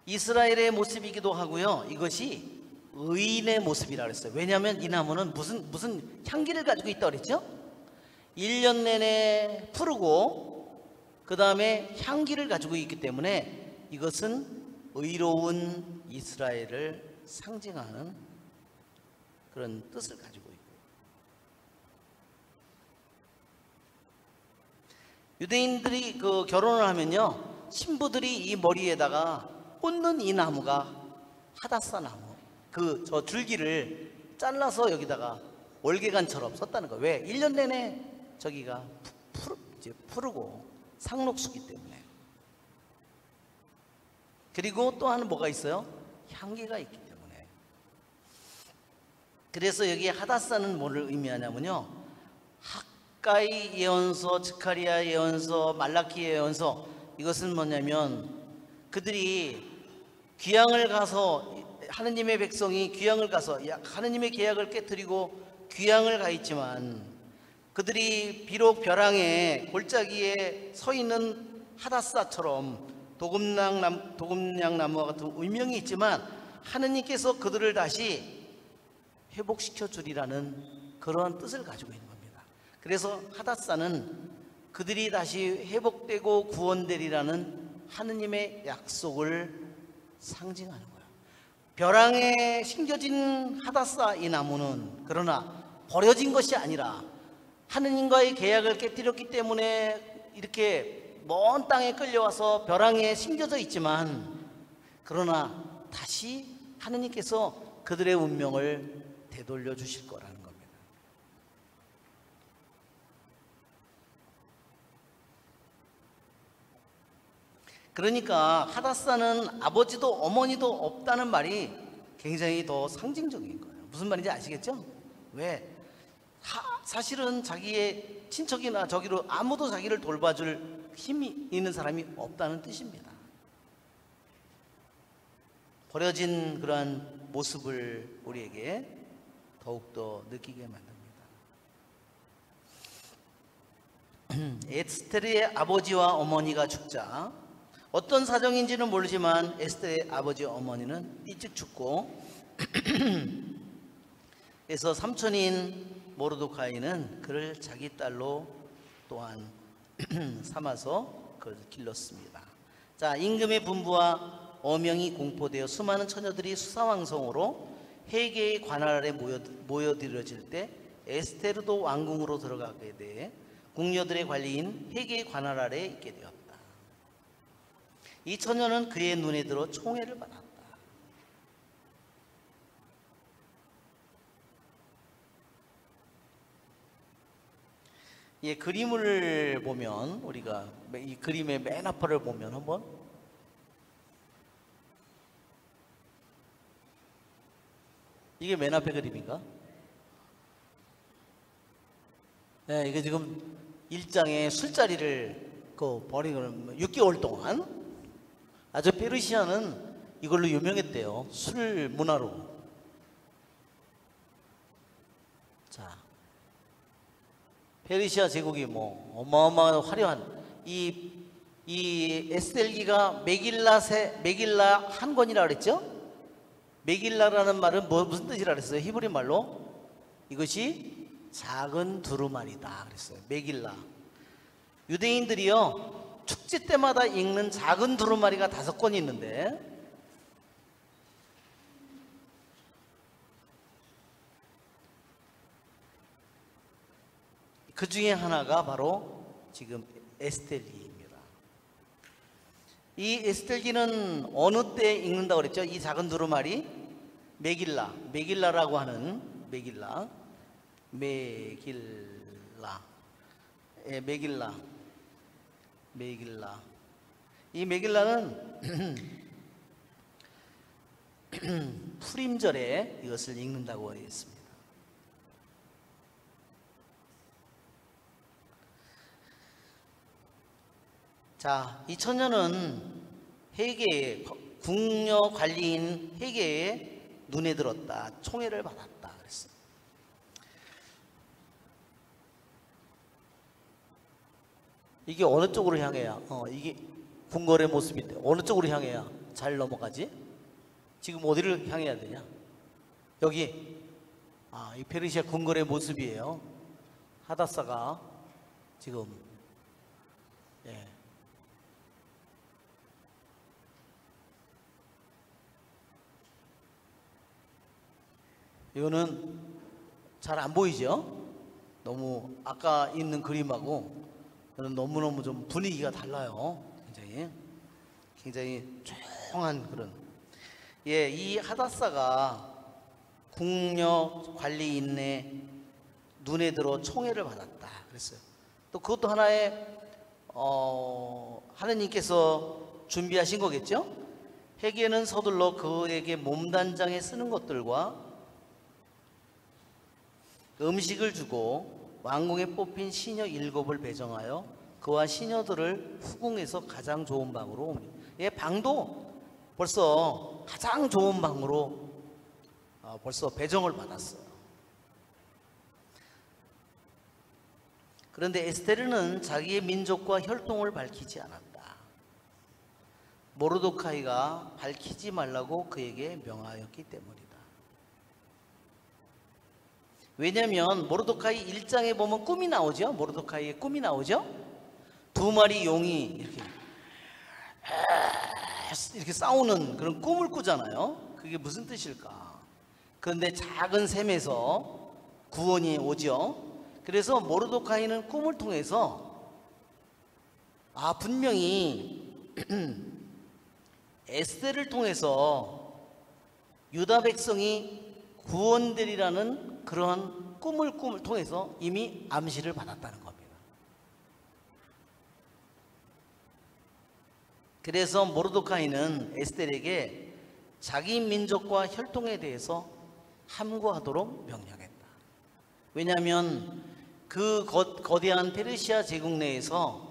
이스라엘의 모습이기도 하고요. 이것이 의인의 모습이라 그랬어요. 왜냐하면 이 나무는 무슨 향기를 가지고 있다고 그랬죠? 1년 내내 푸르고 그 다음에 향기를 가지고 있기 때문에 이것은 의로운 이스라엘을 상징하는 그런 뜻을 가지고 있고, 유대인들이 그 결혼을 하면요, 신부들이 이 머리에다가 꽂는 이 나무가 하다사 나무, 저 줄기를 잘라서 여기다가 월계관처럼 썼다는 거예요. 왜? 1년 내내 저기가 푸르고 상록수기 때문에. 그리고 또 하나 뭐가 있어요? 향기가 있기 때문에. 그래서 여기 하다사는 뭐를 의미하냐면요, 학가이 예언서, 스가랴 예언서, 말라키 예언서, 이것은 뭐냐면 그들이 귀향을 가서, 하느님의 백성이 귀향을 가서 하느님의 계약을 깨뜨리고 귀향을 가 있지만, 그들이 비록 벼랑의 골짜기에 서 있는 하다사처럼 도금냥나무와 같은 운명이 있지만 하느님께서 그들을 다시 회복시켜 주리라는 그러한 뜻을 가지고 있는 겁니다. 그래서 하다사는 그들이 다시 회복되고 구원되리라는 하느님의 약속을 상징하는 거예요. 벼랑에 심겨진 하다사 이 나무는 그러나 버려진 것이 아니라 하느님과의 계약을 깨뜨렸기 때문에 이렇게 먼 땅에 끌려와서 벼랑에 심겨져 있지만, 그러나 다시 하느님께서 그들의 운명을 되돌려 주실 거라는 겁니다. 그러니까 하다사는 아버지도 어머니도 없다는 말이 굉장히 더 상징적인 거예요. 무슨 말인지 아시겠죠? 왜? 사실은 자기의 친척이나 저기로 아무도 자기를 돌봐줄 힘이 있는 사람이 없다는 뜻입니다. 버려진 그러한 모습을 우리에게 더욱더 느끼게 만듭니다. 에스테르의 아버지와 어머니가 죽자, 어떤 사정인지는 모르지만 에스테르의 아버지 어머니는 일찍 죽고 그래서 삼촌인 모르드카이는 그를 자기 딸로 또한 삼아서 그를 길렀습니다. 자, 임금의 분부와 어명이 공포되어 수많은 처녀들이 수사왕성으로 헤게의 관할 아래 모여들어질 때 에스테르도 왕궁으로 들어가게 돼 궁녀들의 관리인 헤게의 관할 아래에 있게 되었다. 이 처녀는 그의 눈에 들어 총애를 받았다. 이 그림을 보면, 우리가 이 그림의 맨 앞을 보면 한번, 이게 맨 앞의 그림인가? 네, 이게 지금 일장에 술자리를 버리고 6개월 동안 아주 페르시아는 이걸로 유명했대요. 술 문화로. 자, 페르시아 제국이 뭐 어마어마한 화려한 이 에스텔기가 메길라 한 권이라 그랬죠? 메길라라는 말은 무슨 뜻이라 그랬어요? 히브리 말로 이것이 작은 두루마리다 그랬어요. 메길라. 유대인들이요, 축제 때마다 읽는 작은 두루마리가 5권이 있는데, 그 중에 하나가 바로 지금 에스텔기입니다. 이 에스텔기는 어느 때 읽는다고 그랬죠? 이 작은 두루마리, 메길라라고 하는 메길라. 이 메길라는 푸림절에 이것을 읽는다고 했습니다. 자, 이 처녀는 헤게의 궁녀 관리인 헤게의 눈에 들었다. 총애를 받았다 그랬어요. 이게 어느 쪽으로 향해야 이게 궁궐의 모습인데 어느 쪽으로 향해야 잘 넘어가지? 지금 어디를 향해야 되냐? 여기 이 페르시아 궁궐의 모습이에요. 하다사가 지금 이거는 잘 안 보이죠? 너무 아까 있는 그림하고 너무너무 좀 분위기가 달라요. 굉장히 조용한 그런. 이 하다사가 궁녀 관리인의 눈에 들어 총애를 받았다 그랬어요. 또 그것도 하나의 하느님께서 준비하신 거겠죠? 헤게는 서둘러 그에게 몸단장에 쓰는 것들과 음식을 주고 왕궁에 뽑힌 시녀 7을 배정하여 그와 시녀들을 후궁에서 가장 좋은 방으로 옮겨. 예, 방도 벌써 가장 좋은 방으로 벌써 배정을 받았어요. 그런데 에스테르는 자기의 민족과 혈통을 밝히지 않았다. 모르도카이가 밝히지 말라고 그에게 명하였기 때문이다. 왜냐하면 모르도카이 1장에 보면 꿈이 나오죠. 모르도카이의 꿈이 나오죠. 2마리 용이 이렇게 싸우는 그런 꿈을 꾸잖아요. 그게 무슨 뜻일까? 그런데 작은 샘에서 구원이 오죠. 그래서 모르도카이는 꿈을 통해서 분명히 에스테를 통해서 유다 백성이 구원되리라는 그러한 꿈을 통해서 이미 암시를 받았다는 겁니다. 그래서 모르도카이는 에스테에게 자기 민족과 혈통에 대해서 함구하도록 명령했다. 왜냐하면 그 거대한 페르시아 제국 내에서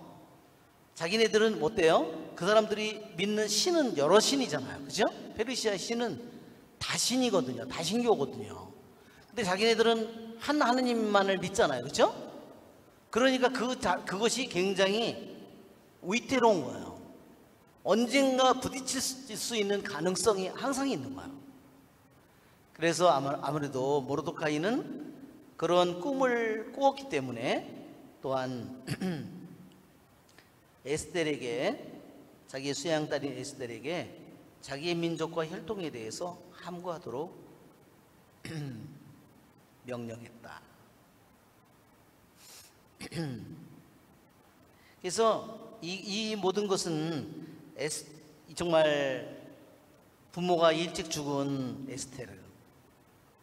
자기네들은 어때요? 그 사람들이 믿는 신은 여러 신이잖아요. 그죠? 페르시아 신은 다신이거든요. 다신교거든요. 근데 자기네들은 한 하느님만을 믿잖아요. 그죠? 그러니까 그것이 굉장히 위태로운 거예요. 언젠가 부딪힐 수 있는 가능성이 항상 있는 거예요. 그래서 아무래도 모르도카이는 그런 꿈을 꾸었기 때문에 또한 에스텔에게, 자기의 수양딸인 에스텔에게 자기의 민족과 혈통에 대해서 함구하도록 명령했다. 그래서 이 모든 것은 정말 부모가 일찍 죽은 에스테르,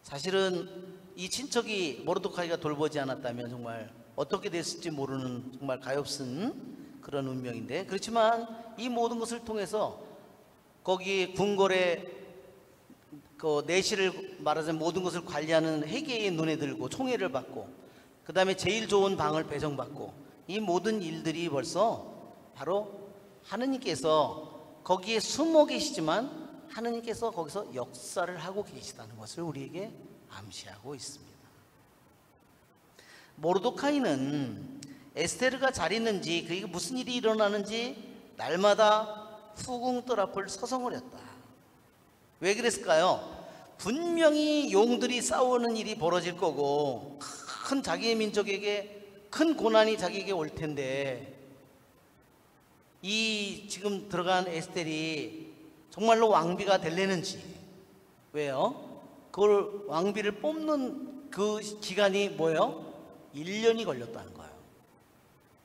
사실은 이 친척이 모르도카이가 돌보지 않았다면 정말 어떻게 됐을지 모르는 정말 가엾은 그런 운명인데, 그렇지만 이 모든 것을 통해서 거기 궁궐에 그 내실을 말하자면 모든 것을 관리하는 회계의 눈에 들고 총애를 받고, 그 다음에 제일 좋은 방을 배정받고, 이 모든 일들이 벌써 바로 하느님께서 거기에 숨어 계시지만 하느님께서 거기서 역사를 하고 계시다는 것을 우리에게 암시하고 있습니다. 모르도카이는 에스테르가 잘 있는지, 그게 무슨 일이 일어나는지 날마다 후궁뜰 앞을 서성거렸다. 왜 그랬을까요? 분명히 용들이 싸우는 일이 벌어질 거고 큰 자기의 민족에게 큰 고난이 자기에게 올 텐데, 이 지금 들어간 에스텔이 정말로 왕비가 되려는지, 왜요? 그걸 왕비를 뽑는 그 기간이 뭐예요? 1년이 걸렸다는 거예요.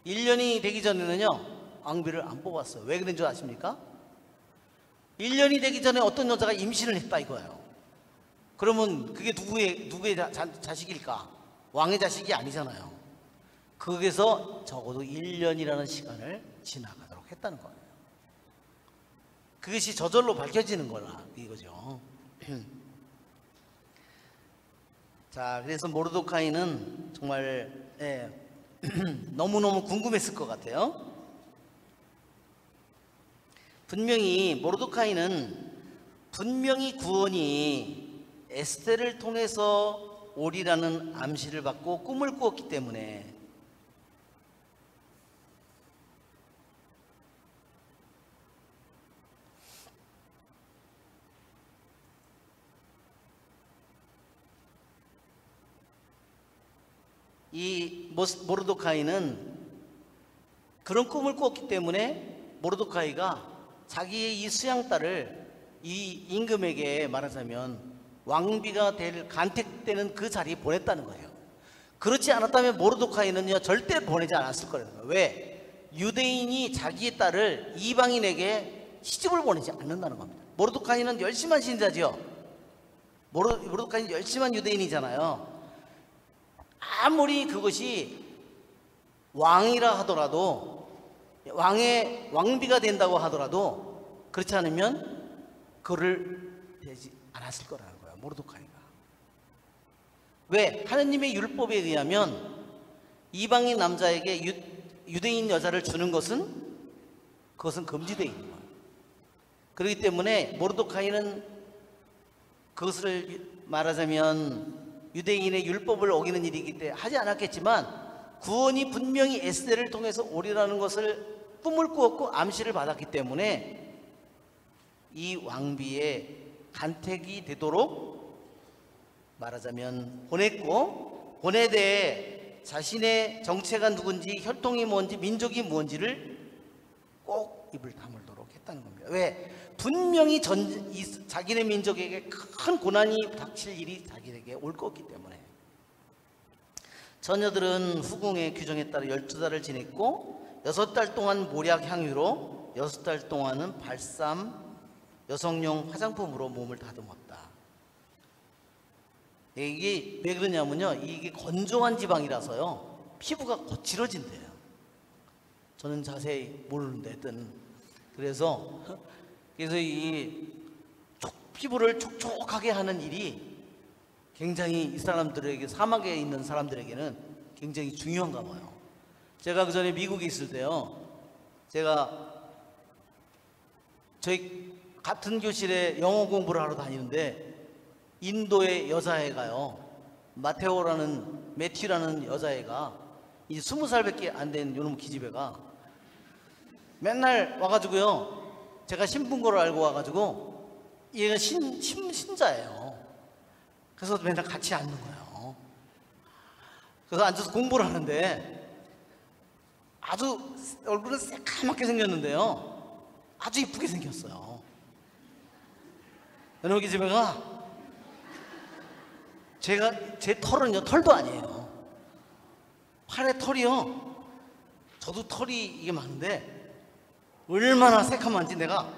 1년이 되기 전에는요 왕비를 안 뽑았어요. 왜 그런 줄 아십니까? 1년이 되기 전에 어떤 여자가 임신을 했다 이거예요. 그러면 그게 누구의 자식일까? 왕의 자식이 아니잖아요. 거기서 적어도 1년이라는 시간을 지나가도록 했다는 거예요. 그것이 저절로 밝혀지는 거라 이거죠. 자, 그래서 모르도카이는 정말 너무너무 궁금했을 것 같아요. 분명히 모르도카이는 분명히 구원이 에스테를 통해서 오리라는 암시를 받고 꿈을 꾸었기 때문에 이 모르도카이는 그런 꿈을 꾸었기 때문에 모르도카이가 자기의 이 수양딸을 이 임금에게 말하자면 왕비가 될 간택되는 그 자리에 보냈다는 거예요. 그렇지 않았다면 모르도카이는요 절대 보내지 않았을 거예요. 왜? 유대인이 자기의 딸을 이방인에게 시집을 보내지 않는다는 겁니다. 모르도카이는 열심한 신자죠. 모르도카이는 열심한 유대인이잖아요. 아무리 그것이 왕이라 하더라도, 왕비가 된다고 하더라도 그렇지 않으면 그를 되지 않았을 거라는 거예요. 모르도카이가 왜? 하느님의 율법에 의하면 이방인 남자에게 유대인 여자를 주는 것은 그것은 금지되어 있는 거예요. 그렇기 때문에 모르드카이는 그것을 말하자면 유대인의 율법을 어기는 일이기 때문에 하지 않았겠지만 구원이 분명히 에스더를 통해서 오리라는 것을 꿈을 꾸었고 암시를 받았기 때문에 이 왕비의 간택이 되도록 말하자면 보냈고, 본에 대해 자신의 정체가 누군지, 혈통이 뭔지, 민족이 뭔지를 꼭 입을 다물도록 했다는 겁니다. 왜? 분명히 자기네 민족에게 큰 고난이 닥칠 일이 자기에게 올 거기 때문에. 처녀들은 후궁의 규정에 따라 12달을 지냈고 6달 동안 모략 향유로 6달 동안은 발삼, 여성용 화장품으로 몸을 다듬었다. 이게 왜 그러냐면요, 이게 건조한 지방이라서요 피부가 거칠어진대요. 저는 자세히 모르는데 그래서 이 피부를 촉촉하게 하는 일이 굉장히 이 사람들에게, 사막에 있는 사람들에게는 굉장히 중요한가 봐요. 제가 그 전에 미국에 있을 때요, 저희 같은 교실에 영어 공부를 하러 다니는데 인도의 여자애가요, 매튜라는 여자애가 이 20살밖에 안 된 요놈 기집애가 맨날 와가지고요, 제가 신분 거를 알고 와가지고 얘가 신자예요. 그래서 맨날 같이 앉는 거예요. 그래서 앉아서 공부를 하는데 아주 얼굴은 새까맣게 생겼는데요, 아주 이쁘게 생겼어요. 여러분, 기집애가 제 털은요, 털도 아니에요. 팔에 털이요, 저도 털이 이게 많은데 얼마나 새카만지 내가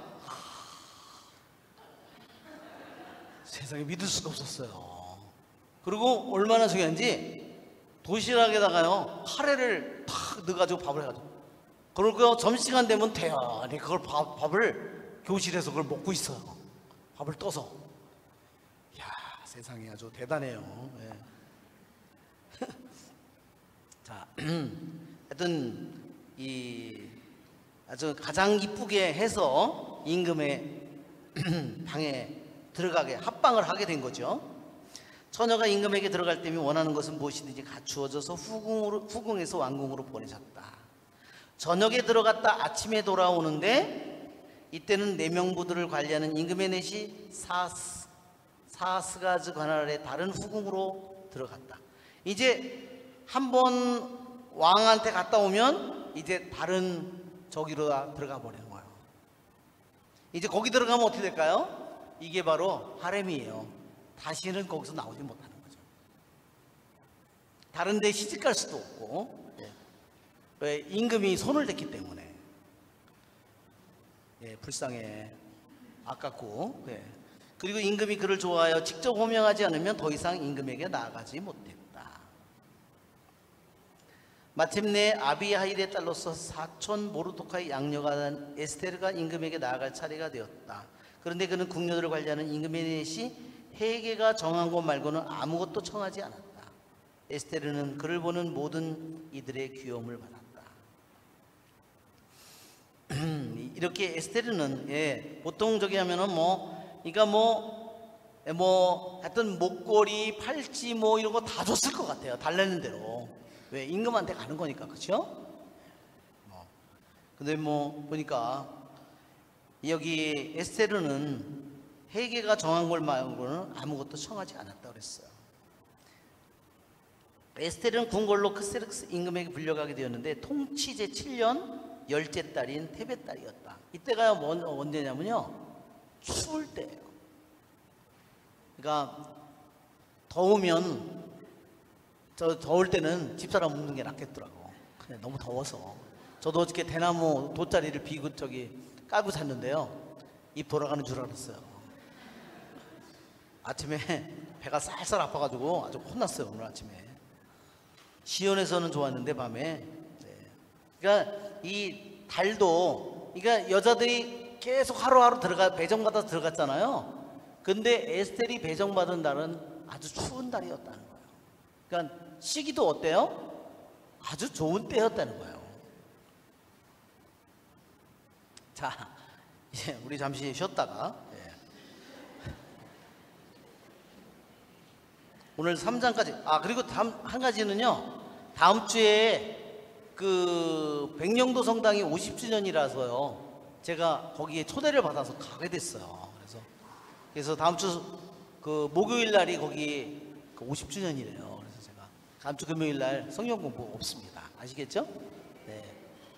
세상에 믿을 수가 없었어요. 그리고 얼마나 중요한지 도시락에다가요 카레를 탁 넣어가지고 밥을 해가지고, 그리고 점심시간 되면 대연히 그걸 밥을 교실에서 그걸 먹고 있어요. 밥을 떠서. 이야, 세상에 아주 대단해요. 예. 자, 하여튼 아주 가장 이쁘게 해서 임금의 방에 들어가게 합방을 하게 된 거죠. 처녀가 임금에게 들어갈 때면 원하는 것은 무엇이든지 갖추어져서 후궁에서 왕궁으로 보내졌다. 저녁에 들어갔다 아침에 돌아오는데 이때는 내명부들을 관리하는 임금의 넷이 사스가즈 관할의 다른 후궁으로 들어갔다. 이제 한번 왕한테 갔다 오면 이제 다른 저기로 들어가 버리는 거예요. 이제 거기 들어가면 어떻게 될까요? 이게 바로 하렘이에요. 다시는 거기서 나오지 못하는 거죠. 다른 데 시집갈 수도 없고, 왜? 임금이 손을 댔기 때문에. 불쌍해, 아깝고. 그리고 임금이 그를 좋아하여 직접 호명하지 않으면 더 이상 임금에게 나아가지 못했다. 마침내 아비하일의 딸로서 사촌 모르드카의 양녀가 된 에스테르가 임금에게 나아갈 차례가 되었다. 그런데 그는 궁녀들을 관리하는 임금의 넷이 헤게가 정한 것 말고는 아무것도 청하지 않았다. 에스테르는 그를 보는 모든 이들의 귀여움을 받았다. 이렇게 에스테르는 보통 저기 하면은 하여튼 목걸이, 팔찌 이런 거 다 줬을 것 같아요. 달라는 대로. 왜? 임금한테 가는 거니까, 그렇죠? 근데 보니까 여기 에스테르는 헤게가 정한 걸 말고는 아무것도 청하지 않았다 그랬어요. 에스테르는 궁궐로 크세르크스 임금에게 불려가게 되었는데 통치 제7년 열째 딸인 테베 딸이었다. 이때가 언제냐면요, 추울 때예요. 그러니까 더우면, 더울 때는 집사람 묵는 게 낫겠더라고. 그냥 너무 더워서. 저도 어저께 대나무 돗자리를 깔고 잤는데요, 입 돌아가는 줄 알았어요. 아침에 배가 쌀쌀 아파가지고 아주 혼났어요, 오늘 아침에. 시원해서는 좋았는데 밤에. 그러니까 이 달도, 그러니까 여자들이 계속 하루하루 배정받아서 들어갔잖아요. 근데 에스텔이 배정받은 달은 아주 추운 달이었다는 거예요. 그러니까 시기도 어때요? 아주 좋은 때였다는 거예요. 자, 이제 우리 잠시 쉬었다가 오늘 3장까지. 그리고 다음 한 가지는요. 다음 주에 그 백령도 성당이 50주년이라서요. 제가 거기에 초대를 받아서 가게 됐어요. 그래서 다음 주 그 목요일 날이 거기 그 50주년이래요. 그래서 제가 다음 주 금요일 날 성경 공부 없습니다. 아시겠죠? 네.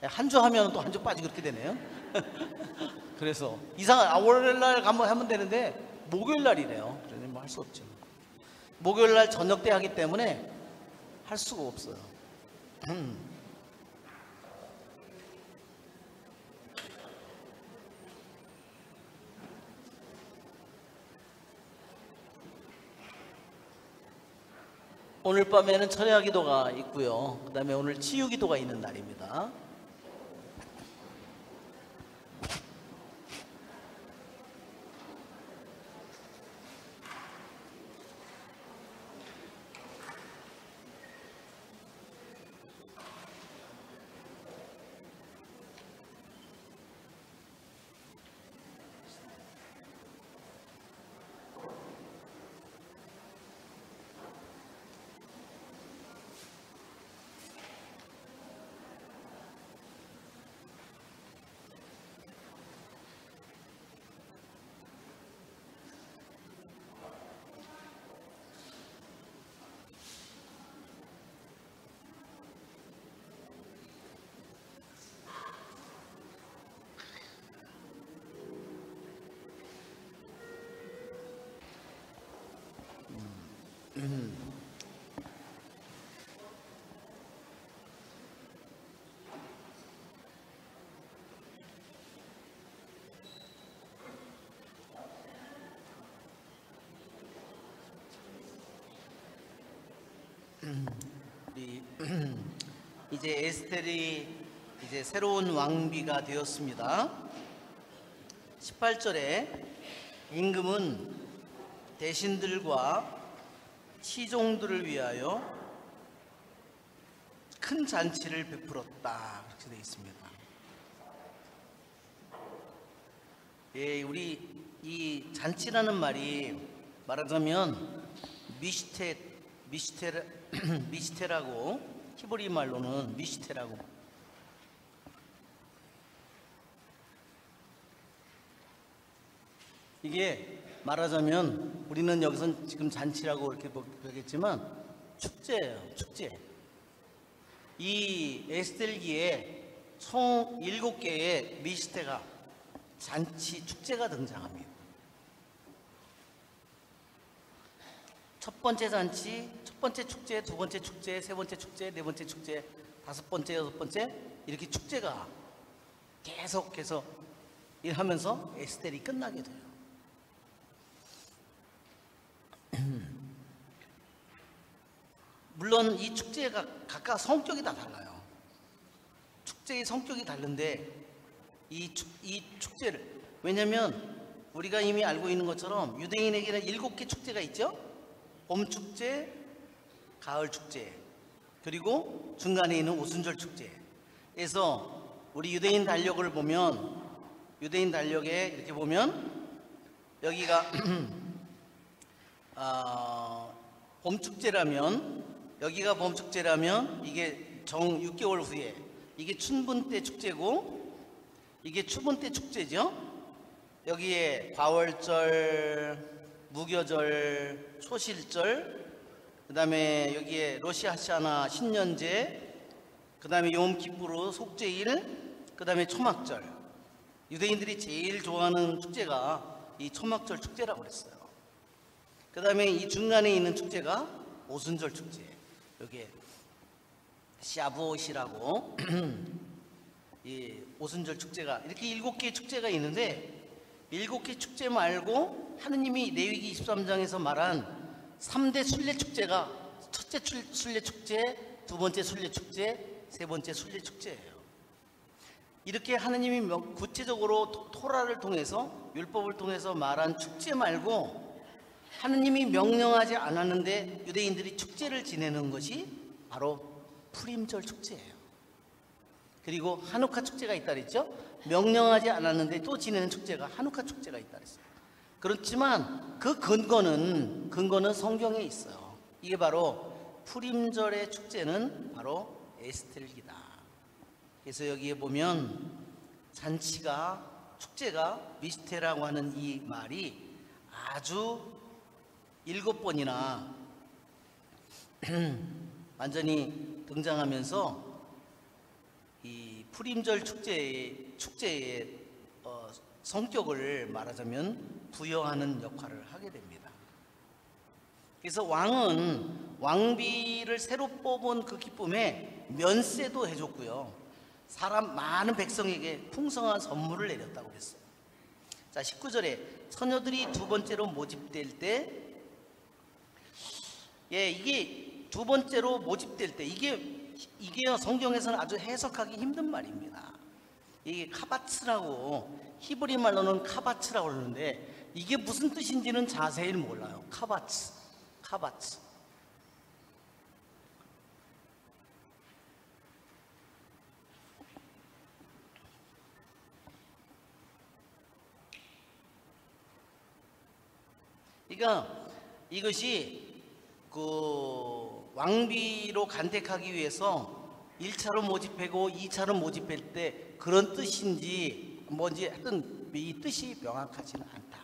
한 주 하면 또 한 주 빠지고 그렇게 되네요. 그래서 이상한 월요일 날 하면 되는데 목요일 날이래요. 그래서 뭐 할 수 없죠. 목요일 날 저녁 때 하기 때문에 할 수가 없어요. 오늘 밤에는 철야 기도가 있고요. 그 다음에 오늘 치유 기도가 있는 날입니다. 우리 이제 에스텔이 이제 새로운 왕비가 되었습니다. 18절에 임금은 대신들과 시종들을 위하여 큰 잔치를 베풀었다. 그렇게 되어 있습니다. 예, 우리 이 잔치라는 말이 말하자면 미시테라고 히브리 말로는 미시테라고 이게 말하자면 우리는 여기선 지금 잔치라고 이렇게 보겠지만 축제예요. 축제. 이 에스텔기에 총 7개의 미시테가 잔치 축제가 등장합니다. 첫 번째 잔치, 첫 번째 축제, 두 번째 축제, 세 번째 축제, 네 번째 축제, 다섯 번째, 여섯 번째 이렇게 축제가 계속해서 일하면서 에스텔이 끝나게 돼요. 물론 이 축제가 각각 성격이 다 달라요. 축제의 성격이 다른데 이 축제를 왜냐하면 우리가 이미 알고 있는 것처럼 유대인에게는 7개 축제가 있죠. 봄 축제, 가을 축제, 그리고 중간에 있는 오순절 축제. 그래서 우리 유대인 달력을 보면 유대인 달력에 이렇게 보면 여기가 봄 축제라면 여기가 봄 축제라면 이게 정 6개월 후에 이게 춘분 때 축제고 이게 추분 때 축제죠. 여기에 과월절, 무교절, 초실절, 그 다음에 여기에 로시아샤나 신년제, 그 다음에 욤키푸르 속죄일, 그 다음에 초막절. 유대인들이 제일 좋아하는 축제가 이 초막절 축제라고 그랬어요. 그 다음에 이 중간에 있는 축제가 오순절 축제. 여기에 샤브옷이라고 이 오순절 축제가 이렇게 7개의 축제가 있는데 7개 축제 말고 하느님이 레위기 23장에서 말한 3대 순례 축제가 첫째 순례 축제, 두 번째 순례 축제, 세 번째 순례 축제예요. 이렇게 하느님이 구체적으로 토라를 통해서 율법을 통해서 말한 축제 말고 하느님이 명령하지 않았는데 유대인들이 축제를 지내는 것이 바로 푸림절 축제예요. 그리고 하누카 축제가 있다 그랬죠. 명령하지 않았는데 또 지내는 축제가 하누카 축제가 있다 그랬어요. 그렇지만 그 근거는 성경에 있어요. 이게 바로 푸림절의 축제는 바로 에스тер기다. 그래서 여기에 보면 잔치가, 축제가 미스테라고 하는 이 말이 아주 7번이나 완전히 등장하면서 이 푸림절 축제의 성격을 말하자면 부여하는 역할을 하게 됩니다. 그래서 왕은 왕비를 새로 뽑은 그 기쁨에 면세도 해줬고요. 많은 백성에게 풍성한 선물을 내렸다고 그랬어요. 자, 19절에 처녀들이 두 번째로 모집될 때, 이게 두 번째로 모집될 때, 이게 성경에서는 아주 해석하기 힘든 말입니다. 이게 카바츠라고, 히브리 말로는 카바츠라고 그러는데 이게 무슨 뜻인지는 자세히 몰라요. 카바츠. 그러니까 이것이 그 왕비로 간택하기 위해서 1차로 모집하고 2차로 모집할 때 그런 뜻인지 뭔지 하여튼 이 뜻이 명확하지는 않다.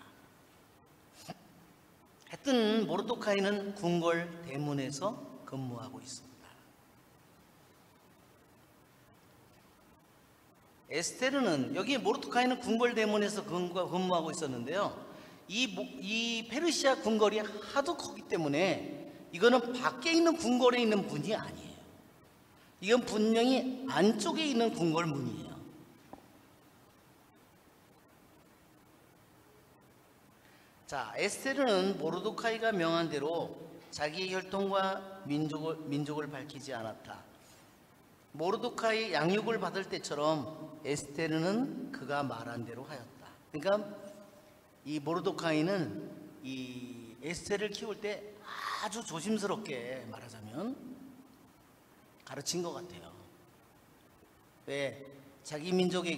하여튼 모르도카이는 궁궐 대문에서 근무하고 있습니다. 에스테르는, 여기 모르도카이는 궁궐 대문에서 근무하고 있었는데요. 이 페르시아 궁궐이 하도 크기 때문에 이거는 밖에 있는 궁궐에 있는 문이 아니에요. 이건 분명히 안쪽에 있는 궁궐 문이에요. 자, 에스테르는 모르도카이가 명한 대로 자기의 혈통과 민족을 밝히지 않았다. 모르도카이 양육을 받을 때처럼 에스테르는 그가 말한 대로 하였다. 그러니까 이 모르도카이는 이 에스테를 키울 때 아주 조심스럽게 말하자면 가르친 것 같아요. 왜? 자기 민족은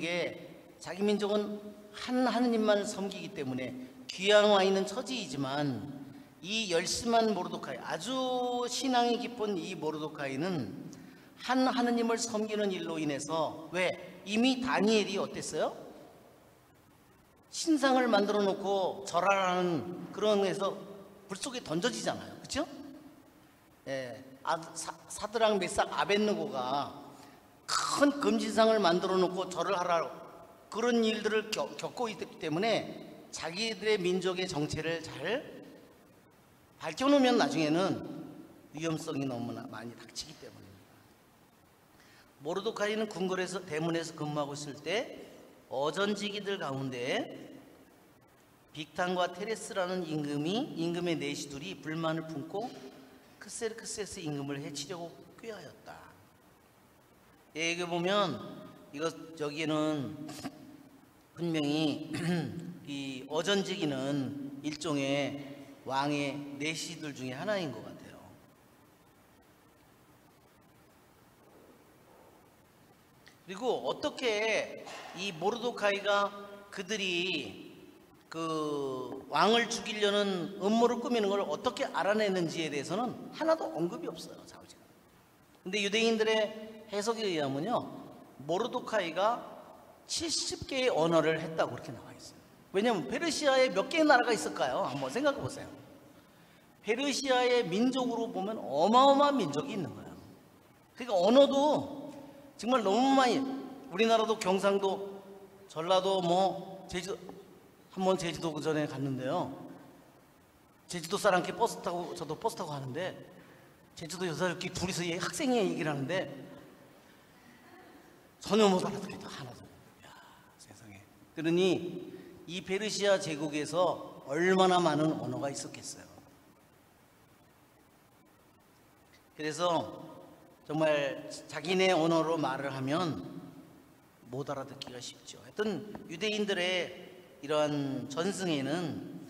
한 하느님만 섬기기 때문에 귀양 와 있는 처지이지만 이 열심한 모르도카이, 아주 신앙이 깊은 이 모르도카이는 한 하느님을 섬기는 일로 인해서, 왜? 이미 다니엘이 어땠어요? 신상을 만들어 놓고 절하라는 그런 해서 불 속에 던져지잖아요. 그렇죠? 사드랑 메삭 아벳느고가 큰 금신상을 만들어 놓고 절을 하라, 그런 일들을 겪고 있기 때문에 자기들의 민족의 정체를 잘 밝혀놓으면 나중에는 위험성이 너무나 많이 닥치기 때문입니다. 모르도카이는 궁궐에서, 대문에서 근무하고 있을 때 어전지기들 가운데 빅탄과 테레스라는 임금의 내시들이 불만을 품고 크세르크세스 임금을 해치려고 꾀하였다. 여기 보면 여기에는 분명히 이 어전지기는 일종의 왕의 내시들 중에 하나인 것 같아요. 그리고 어떻게 이 모르도카이가 그들이 그 왕을 죽이려는 음모를 꾸미는 걸 어떻게 알아냈는지에 대해서는 하나도 언급이 없어요, 자우지가. 근데 유대인들의 해석에 의하면요, 모르도카이가 70개의 언어를 했다고 그렇게 나와 있어요. 왜냐하면 페르시아에 몇 개의 나라가 있을까요? 한번 생각해 보세요. 페르시아의 민족으로 보면 어마어마한 민족이 있는 거예요. 그러니까 언어도 정말 너무 많이, 우리나라도 경상도, 전라도, 제주도, 한번 제주도 그 전에 갔는데요. 제주도 사람께 버스 타고, 저도 버스 타고 가는데 제주도 여자들끼리 둘이서 학생이 얘기를 하는데 전혀 못 알아듣겠다, 하나도. 야, 세상에. 그러니 이 페르시아 제국에서 얼마나 많은 언어가 있었겠어요. 그래서 정말 자기네 언어로 말을 하면 못 알아듣기가 쉽죠. 하여튼 유대인들의 이러한 전승에는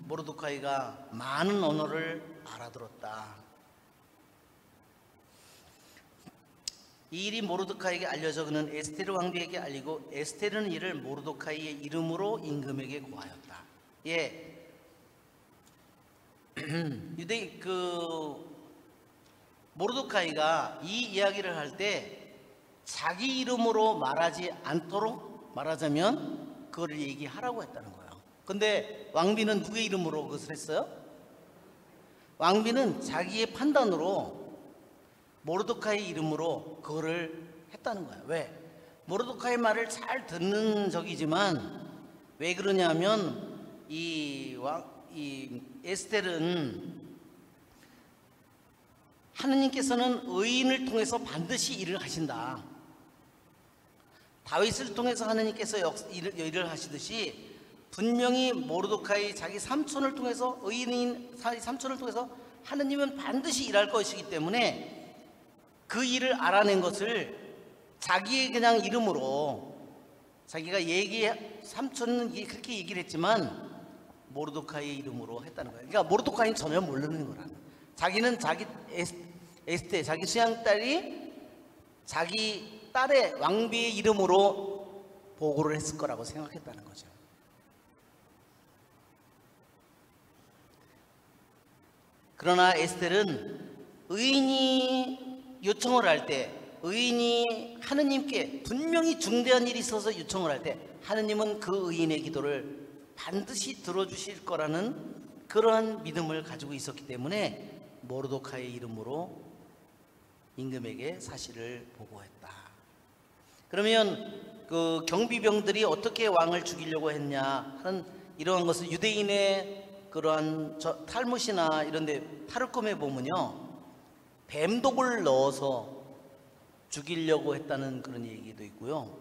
모르드카이가 많은 언어를 알아들었다. 이 일이 모르드카이에게 알려져 그는 에스테르 왕비에게 알리고 에스테르는 이를 모르드카이의 이름으로 임금에게 고하였다. 예, 유대 모르드카이가 이 이야기를 할 때 자기 이름으로 말하지 않도록, 말하자면 그거를 얘기하라고 했다는 거예요. 근데 왕비는 누구의 이름으로 그것을 했어요? 왕비는 자기의 판단으로 모르드카이 이름으로 그거를 했다는 거예요. 왜? 모르드카이 말을 잘 듣는 적이지만 왜 그러냐면 이 에스텔은 하느님께서는 의인을 통해서 반드시 일을 하신다. 다윗을 통해서 하느님께서 일을 하시듯이 분명히 모르드카이 자기 삼촌을 통해서, 의인인 삼촌을 통해서 하느님은 반드시 일할 것이기 때문에 그 일을 알아낸 것을 자기의 그냥 이름으로, 자기가 삼촌은 그렇게 얘기를 했지만 모르드카이의 이름으로 했다는 거예요. 그러니까 모르드카이는 전혀 모르는 거라는 거예요. 자기는 자기 에스테, 자기 수양딸이 자기 딸의 왕비의 이름으로 보고를 했을 거라고 생각했다는 거죠. 그러나 에스텔은 의인이 요청을 할 때, 의인이 하느님께 분명히 중대한 일이 있어서 요청을 할 때 하느님은 그 의인의 기도를 반드시 들어주실 거라는 그러한 믿음을 가지고 있었기 때문에 모르드카이의 이름으로 임금에게 사실을 보고했다. 그러면 그 경비병들이 어떻게 왕을 죽이려고 했냐 하는 이러한 것을 유대인의 그러한 탈무시나 이런 데 타르콤에 보면요, 뱀독을 넣어서 죽이려고 했다는 그런 얘기도 있고요.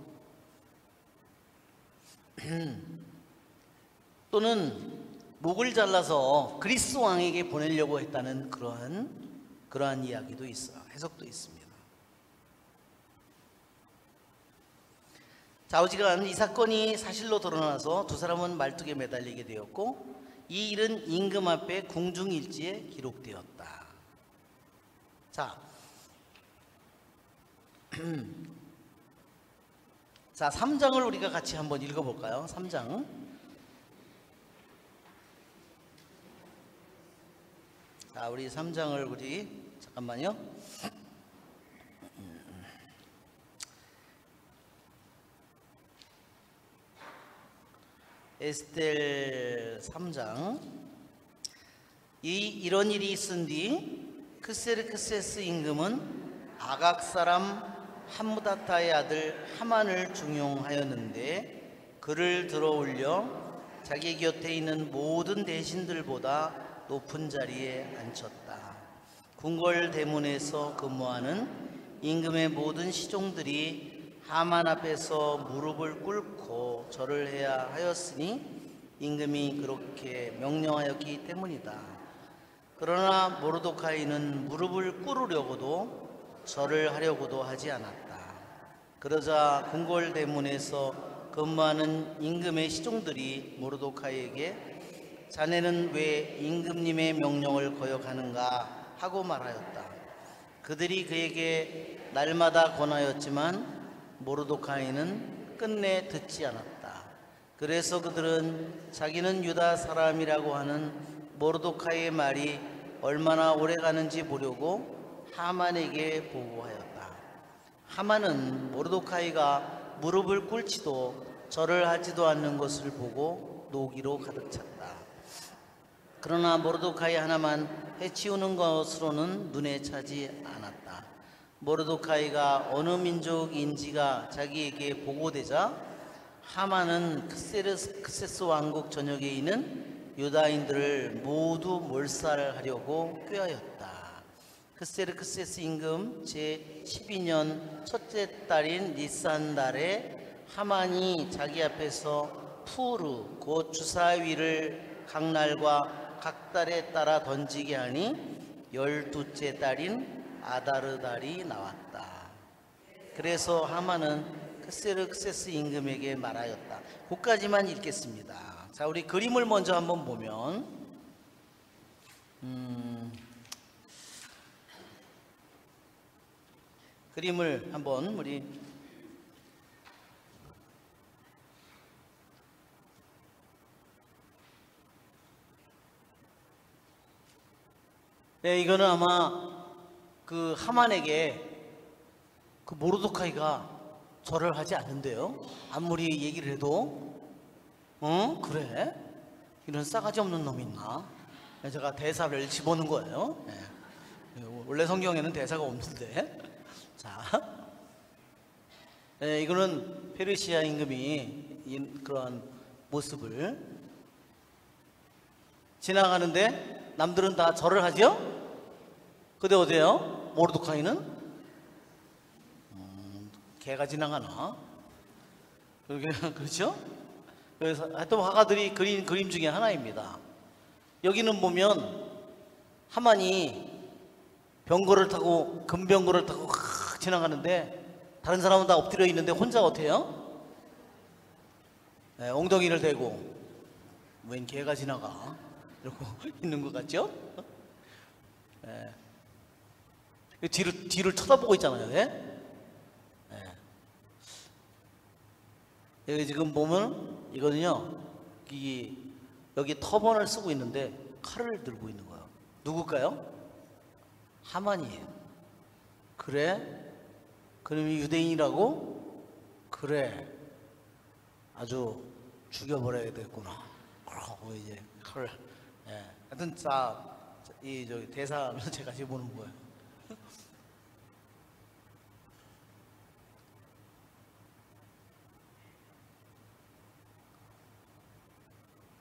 또는 목을 잘라서 그리스 왕에게 보내려고 했다는 그러한 이야기도 있어요. 해석도 있습니다. 자, 어지간 이 사건이 사실로 드러나서 두 사람은 말뚝에 매달리게 되었고 이 일은 임금 앞에 궁중일지에 기록되었다. 자, 3장을 우리가 같이 한번 읽어볼까요? 3장. 자, 우리 3장을 잠깐만요. 에스텔 3장. 이런 일이 있은 뒤 크세르크세스 임금은 아각 사람 함무다타의 아들 하만을 중용하였는데 그를 들어올려 자기 곁에 있는 모든 대신들보다 높은 자리에 앉혔다. 궁궐 대문에서 근무하는 임금의 모든 시종들이 하만 앞에서 무릎을 꿇고 절을 해야 하였으니 임금이 그렇게 명령하였기 때문이다. 그러나 모르드카이는 무릎을 꿇으려고도 절을 하려고도 하지 않았다. 그러자 궁궐 대문에서 근무하는 임금의 시종들이 모르드카이에게 자네는 왜 임금님의 명령을 거역하는가 하고 말하였다. 그들이 그에게 날마다 권하였지만 모르드카이는 끝내 듣지 않았다. 그래서 그들은 자기는 유다 사람이라고 하는 모르드카이의 말이 얼마나 오래 가는지 보려고 하만에게 보고하였다. 하만은 모르드카이가 무릎을 꿇지도 절을 하지도 않는 것을 보고 노기로 가득 찼다. 그러나 모르드카이 하나만 해치우는 것으로는 눈에 차지 않았다. 모르드카이가 어느 민족인지가 자기에게 보고되자 하만은 크세스 왕국 전역에 있는 유다인들을 모두 몰살하려고 꾀하였다. 크세르크세스 임금 제12년 첫째 달인 니산 달에 하만이 자기 앞에서 푸르 곧 주사위를 각 날과 각 달에 따라 던지게 하니 12째 달인 아다르 달이 나왔다. 그래서 하만은 크세르크세스 임금에게 말하였다. 그까지만 읽겠습니다. 자, 우리 그림을 먼저 한번 보면 그림을 한번 우리 네, 이거는 아마 그 하만에게 그 모르드카이가 절을 하지 않는데요. 아무리 얘기를 해도 그래? 이런 싸가지 없는 놈이 있나? 제가 대사를 집어넣은 거예요. 네. 원래 성경에는 대사가 없는데. 자, 네, 이거는 페르시아 임금이 그러한 모습을 지나가는데 남들은 다 절을 하죠? 근데 어때요? 모르드카이는 개가 지나가나? 그렇죠? 그래서 하여튼 화가들이 그린 그림 중에 하나입니다. 여기는 보면 하만이 병거를 타고 금병거를 타고 지나가는데 다른 사람은 다 엎드려 있는데 혼자 어때요? 네, 엉덩이를 대고 웬 개가 지나가 이러고 있는 것 같죠? 네. 뒤를 쳐다보고 있잖아요. 네? 여기 지금 보면 이거는요, 여기 터번을 쓰고 있는데 칼을 들고 있는 거예요. 누굴까요? 하만이에요. 그래? 그놈이 유대인이라고? 그래. 아주 죽여버려야 되겠구나. 그러고 이제 칼을. 예. 하여튼 저기 대사를 제가 집어넣은 거예요.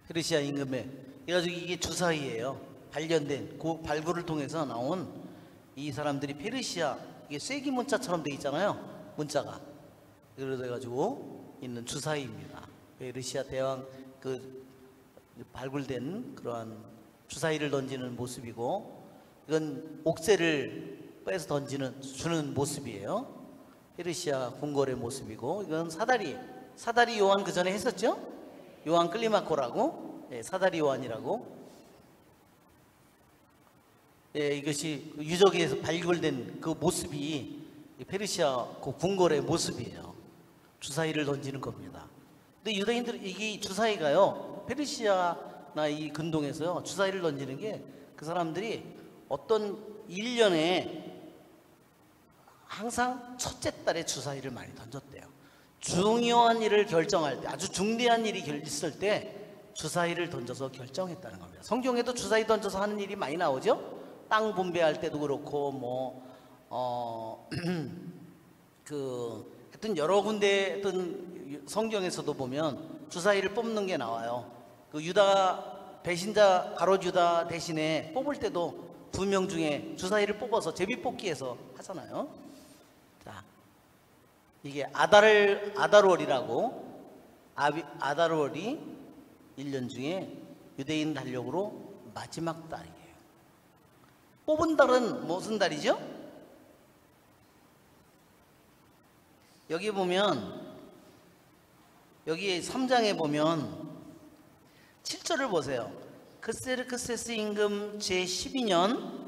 페르시아 임금의 그래가지고 이게 주사위예요. 발견된 그 발굴을 통해서 나온 이 사람들이 페르시아 이게 쐐기 문자처럼 돼 있잖아요. 문자가 그래서 가지고 있는 주사위입니다. 페르시아 대왕 그 발굴된 그러한 주사위를 던지는 모습이고 이건 옥새를 빼서 주는 모습이에요. 페르시아 궁궐의 모습이고 이건 사다리 요한 그 전에 했었죠. 요한 클리마코라고, 사다리 요한이라고. 이것이 유적에서 발굴된 그 모습이 페르시아 그 궁궐의 모습이에요. 주사위를 던지는 겁니다. 근데 유대인들 이게 주사위가요, 페르시아나 이 근동에서요, 주사위를 던지는 게 그 사람들이 어떤 1년에 항상 첫째 달에 주사위를 많이 던졌대요. 중요한 일을 결정할 때, 아주 중대한 일이 있을 때 주사위를 던져서 결정했다는 겁니다. 성경에도 주사위 던져서 하는 일이 많이 나오죠. 땅 분배할 때도 그렇고 하여튼 여러 군데 하여튼 성경에서도 보면 주사위를 뽑는 게 나와요. 그 유다 배신자 가롯 유다 대신에 뽑을 때도 2명 중에 주사위를 뽑아서 제비뽑기해서 하잖아요. 자, 이게 아달월이라고 아달월이 1년 중에 유대인 달력으로 마지막 달이에요. 뽑은 달은 무슨 달이죠? 여기 보면 여기 3장에 보면 7절을 보세요. 크세르크세스 임금 제12년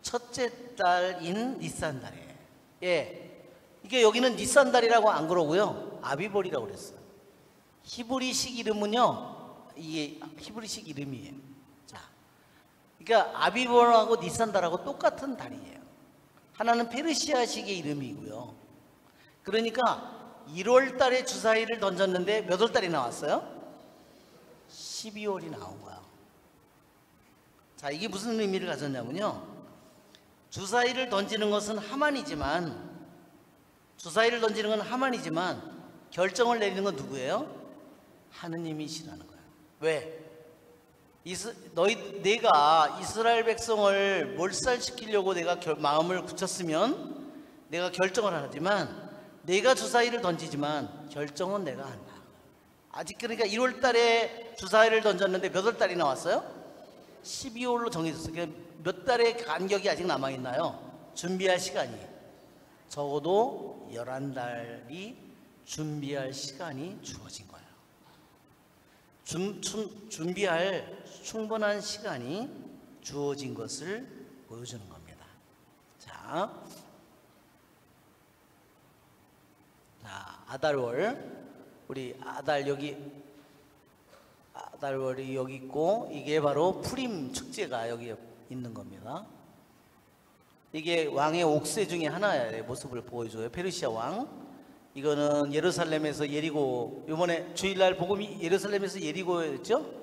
첫째 달인 니산달이에요. 이게 여기는 니산달이라고 안 그러고요, 아비벌이라고 그랬어요. 히브리식 이름은요, 이게 히브리식 이름이에요. 자, 그러니까 아비벌하고 니산달하고 똑같은 달이에요. 하나는 페르시아식의 이름이고요. 그러니까 1월 달에 주사위를 던졌는데 몇 월 달이 나왔어요? 12월이 나온 거야. 자, 이게 무슨 의미를 가졌냐면요, 주사위를 던지는 것은 하만이지만 결정을 내리는 건 누구예요? 하느님이시라는 거예요. 왜? 내가 이스라엘 백성을 몰살시키려고 내가 마음을 굳혔으면 내가 결정을 하지만 내가 주사위를 던지지만 결정은 내가 한다. 아직 그러니까 1월 달에 주사위를 던졌는데 몇 월 달이 나왔어요? 12월로 정해졌어요. 그러니까 몇 달의 간격이 아직 남아있나요? 준비할 시간이 적어도 11달이 준비할 시간이 주어진 거예요. 준비할 충분한 시간이 주어진 것을 보여주는 겁니다. 자, 아달월, 우리 아달월이 여기 있고, 이게 바로 푸림 축제가 여기 있는 겁니다. 이게 왕의 옥새 중에 하나의 모습을 보여줘요. 페르시아 왕. 이거는 예루살렘에서 예리고, 이번에 주일날 복음이 예루살렘에서 예리고였죠?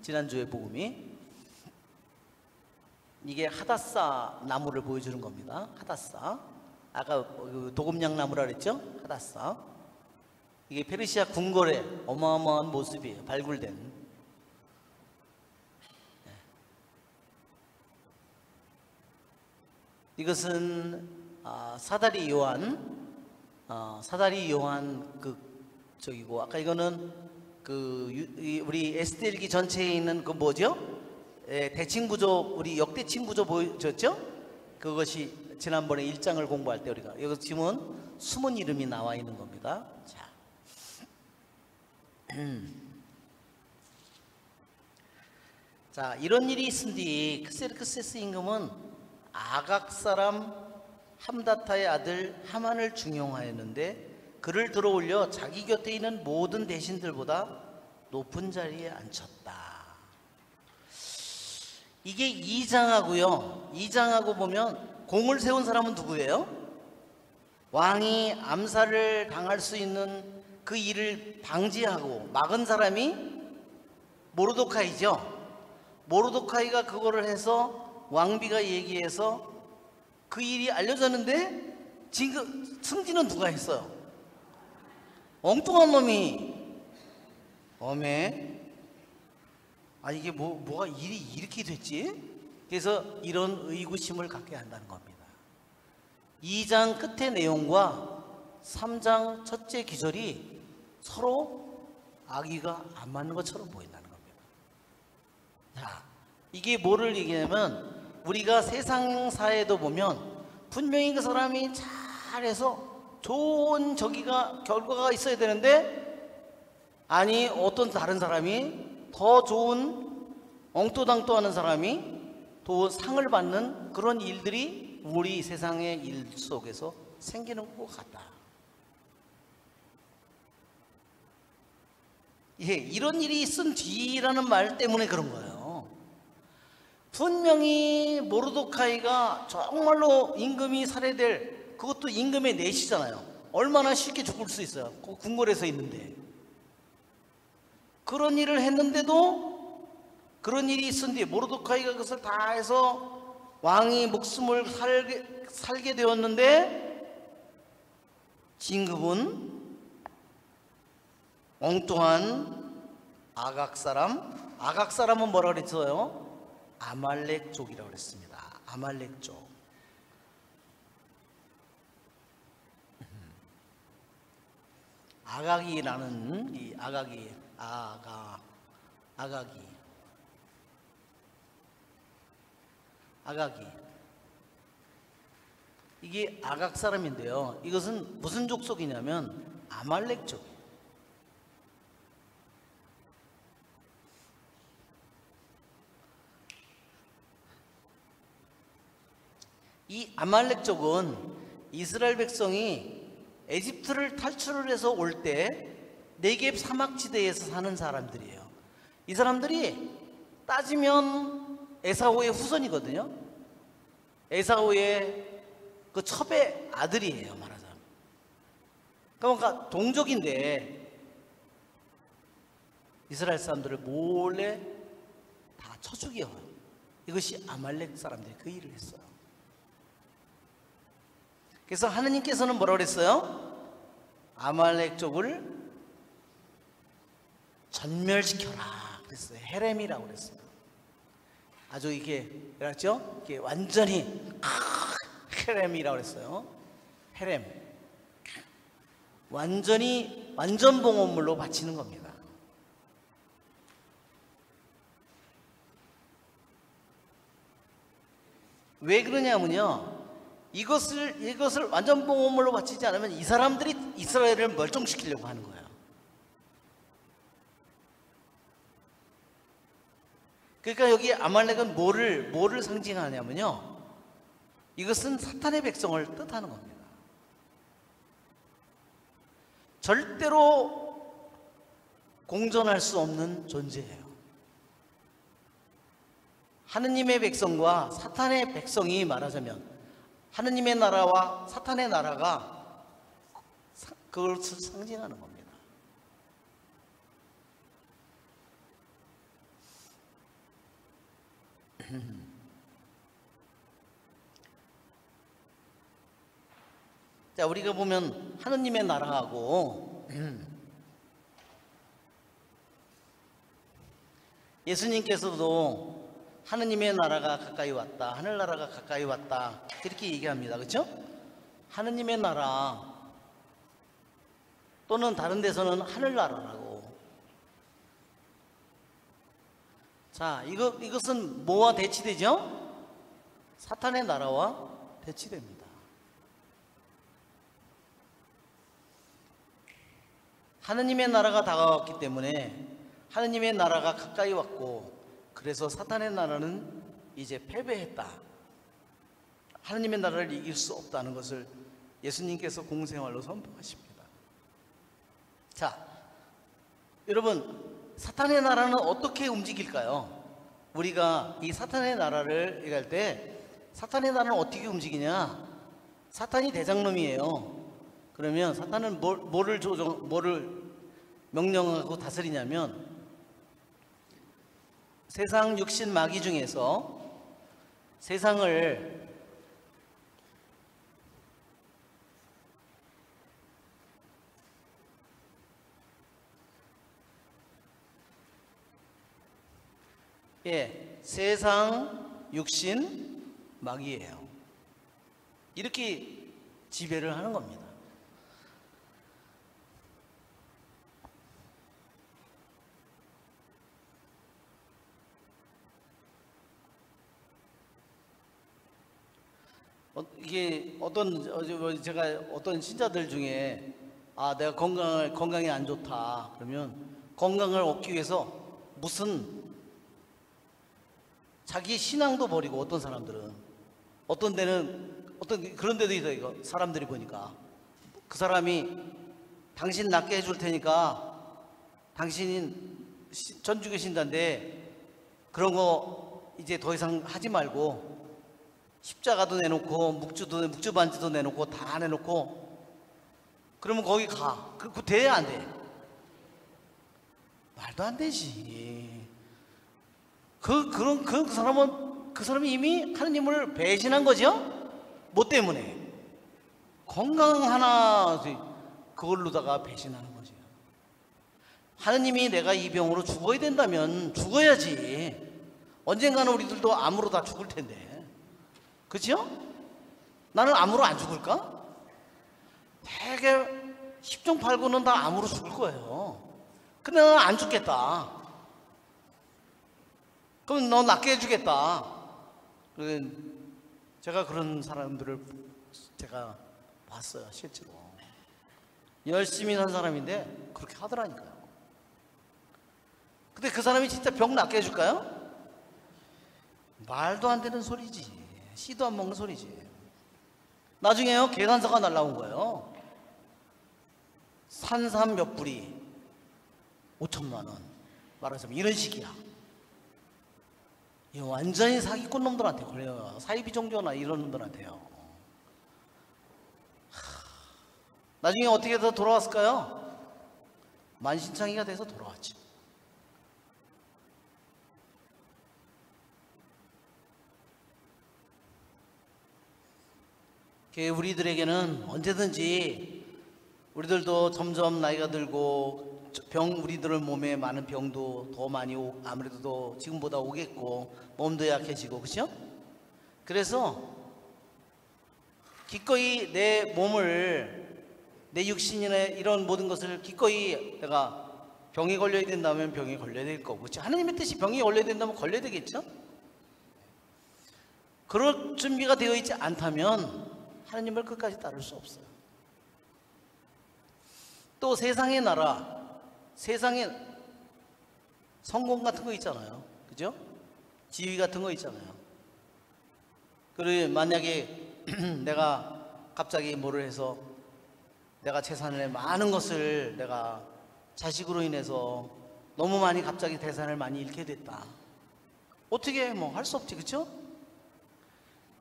지난주에 복음이. 이게 하다사 나무를 보여주는 겁니다. 하다사. 아까 도금냥 나무라 그랬죠? 하다사. 이게 페르시아 궁궐의 어마어마한 모습이에요. 발굴된. 이것은 사다리 요한 저기고, 아까 이거는 우리 에스더일기 전체에 있는 그 뭐죠? 대칭구조, 우리 역대칭구조 보여줬죠? 그것이 지난번에 1장을 공부할 때 우리가 여기 지금 숨은 이름이 나와 있는 겁니다. 자, 이런 일이 있은 뒤 크세르크세스 임금은 아각 사람 함다타의 아들 하만을 중용하였는데 그를 들어올려 자기 곁에 있는 모든 대신들보다 높은 자리에 앉혔다. 이게 2장하고요. 2장하고 보면 공을 세운 사람은 누구예요? 왕이 암살을 당할 수 있는 그 일을 방지하고 막은 사람이 모르도카이죠. 모르도카이가 그거를 해서 왕비가 얘기해서 그 일이 알려졌는데 지금 승진은 누가 했어요? 엉뚱한 놈이. 이게 뭐가 일이 이렇게 됐지? 그래서 이런 의구심을 갖게 한다는 겁니다. 2장 끝의 내용과 3장 첫째 기절이 서로 아기가 안 맞는 것처럼 보인다는 겁니다. 자, 이게 뭐를 얘기하냐면, 우리가 세상사에도 보면 분명히 그 사람이 잘해서 좋은 결과가 있어야 되는데, 아니 어떤 다른 사람이 더 좋은 엉또당또 하는 사람이 또 상을 받는 그런 일들이 우리 세상의 일 속에서 생기는 것 같다. 이런 일이 있은 뒤라는 말 때문에 그런 거예요. 분명히 모르도카이가 정말로 임금이 살해될, 그것도 임금의 내시잖아요. 얼마나 쉽게 죽을 수 있어요. 그 궁궐에서 있는데. 그런 일을 했는데도, 그런 일이 있은 뒤에 모르도카이가 그것을 다 해서 왕이 목숨을 살게 되었는데, 진급은 엉뚱한 아각 사람은 뭐라 그랬어요? 아말렉족이라고 그랬습니다. 아말렉족. 아각이라는 이 아각이 이게 아각 사람인데요. 이것은 무슨 족속이냐면 아말렉족. 이 아말렉족은 이스라엘 백성이 에집트를 탈출을 해서 올 때 네겝 사막지대에서 사는 사람들이에요. 이 사람들이 따지면 에사오의 후손이거든요. 에사오의 그 첩의 아들이에요, 말하자면. 그러니까 동족인데 이스라엘 사람들을 몰래 다 쳐 죽여요. 이것이 아말렉 사람들이 그 일을 했어요. 그래서 하느님께서는 뭐라고 그랬어요? 아말렉족을 전멸시켜라 그랬어요. 헤렘이라고 그랬어요. 아주 이게 그렇죠? 이게 완전히 헤렘이라고 그랬어요. 헤렘. 완전 봉헌물로 바치는 겁니다. 왜 그러냐면요, 이것을 완전 봉헌물로 바치지 않으면 이 사람들이 이스라엘을 멸종시키려고 하는 거예요. 그러니까 여기 아말렉은 뭐를 상징하냐면요, 이것은 사탄의 백성을 뜻하는 겁니다. 절대로 공존할 수 없는 존재예요. 하느님의 백성과 사탄의 백성이 말하자면 하느님의 나라와 사탄의 나라가 그걸 상징하는 겁니다. 자, 우리가 보면 하느님의 나라하고 예수님께서도 하느님의 나라가 가까이 왔다, 하늘나라가 가까이 왔다, 이렇게 얘기합니다. 그렇죠? 하느님의 나라 또는 다른 데서는 하늘나라라고. 자, 이것은 뭐와 대치되죠? 사탄의 나라와 대치됩니다. 하느님의 나라가 다가왔기 때문에 하느님의 나라가 가까이 왔고, 그래서 사탄의 나라는 이제 패배했다, 하느님의 나라를 이길 수 없다는 것을 예수님께서 공생활로 선포하십니다. 자, 여러분, 사탄의 나라는 어떻게 움직일까요? 우리가 이 사탄의 나라를 얘기할 때 사탄의 나라는 어떻게 움직이냐? 사탄이 대장놈이에요. 그러면 사탄은 뭐를 명령하고 다스리냐면, 세상 육신 마귀 중에서 세상을 세상 육신 마귀예요. 이렇게 지배를 하는 겁니다. 이게 제가 어떤 신자들 중에 내가 건강이 안 좋다 그러면 건강을 얻기 위해서 무슨 자기 신앙도 버리고, 어떤 사람들은, 어떤 데는 그런 데도 있어요. 이거 사람들이 보니까 그 사람이 당신 낫게 해줄 테니까 당신이 전주교 신자인데 그런 거 이제 더 이상 하지 말고 십자가도 내놓고 묵주 반지도 내놓고 다 내놓고, 그러면 거기 가. 그거 돼야 안 돼? 말도 안 되지. 그 사람이 이미 하느님을 배신한 거죠? 뭐 때문에? 건강 하나 그걸로다가 배신하는 거죠. 하느님이 내가 이 병으로 죽어야 된다면 죽어야지. 언젠가는 우리들도 암으로 다 죽을 텐데. 그렇죠? 나는 암으로 안 죽을까? 되게 10중 8구는 다 암으로 죽을 거예요. 근데 나는 안 죽겠다. 그럼 너 낫게 해주겠다. 제가 그런 사람들을 제가 봤어요. 실제로 열심히 산 사람인데 그렇게 하더라니까요. 근데 그 사람이 진짜 병 낫게 해줄까요? 말도 안 되는 소리지. 씨도 안 먹는 소리지. 나중에요, 계산서가 날라온 거예요. 산삼 몇 뿌리 5천만 원, 말하자면 이런 식이야. 이거 완전히 사기꾼 놈들한테 걸려요. 사이비 종교나 이런 놈들한테요. 나중에 어떻게 해서 돌아왔을까요? 만신창이가 돼서 돌아왔지. 우리들에게는 언제든지, 우리들도 점점 나이가 들고 우리들 몸에 많은 병도 더 많이 아무래도 더 지금보다 오겠고, 몸도 약해지고, 그렇죠? 그래서 기꺼이 내 몸을, 내 육신이나 이런 모든 것을 기꺼이 내가 병에 걸려야 된다면 병에 걸려야 될 거고, 그렇죠? 하나님의 뜻이 병에 걸려야 된다면 걸려야 되겠죠? 그럴 준비가 되어 있지 않다면 하나님을 끝까지 따를 수 없어요. 또 세상의 나라, 세상의 성공 같은 거 있잖아요. 그죠? 지위 같은 거 있잖아요. 그리고 만약에 내가 갑자기 뭐를 해서 내가 재산의 많은 것을 내가 자식으로 인해서 너무 많이 갑자기 재산을 많이 잃게 됐다. 어떻게 뭐 할 수 없지, 그렇죠?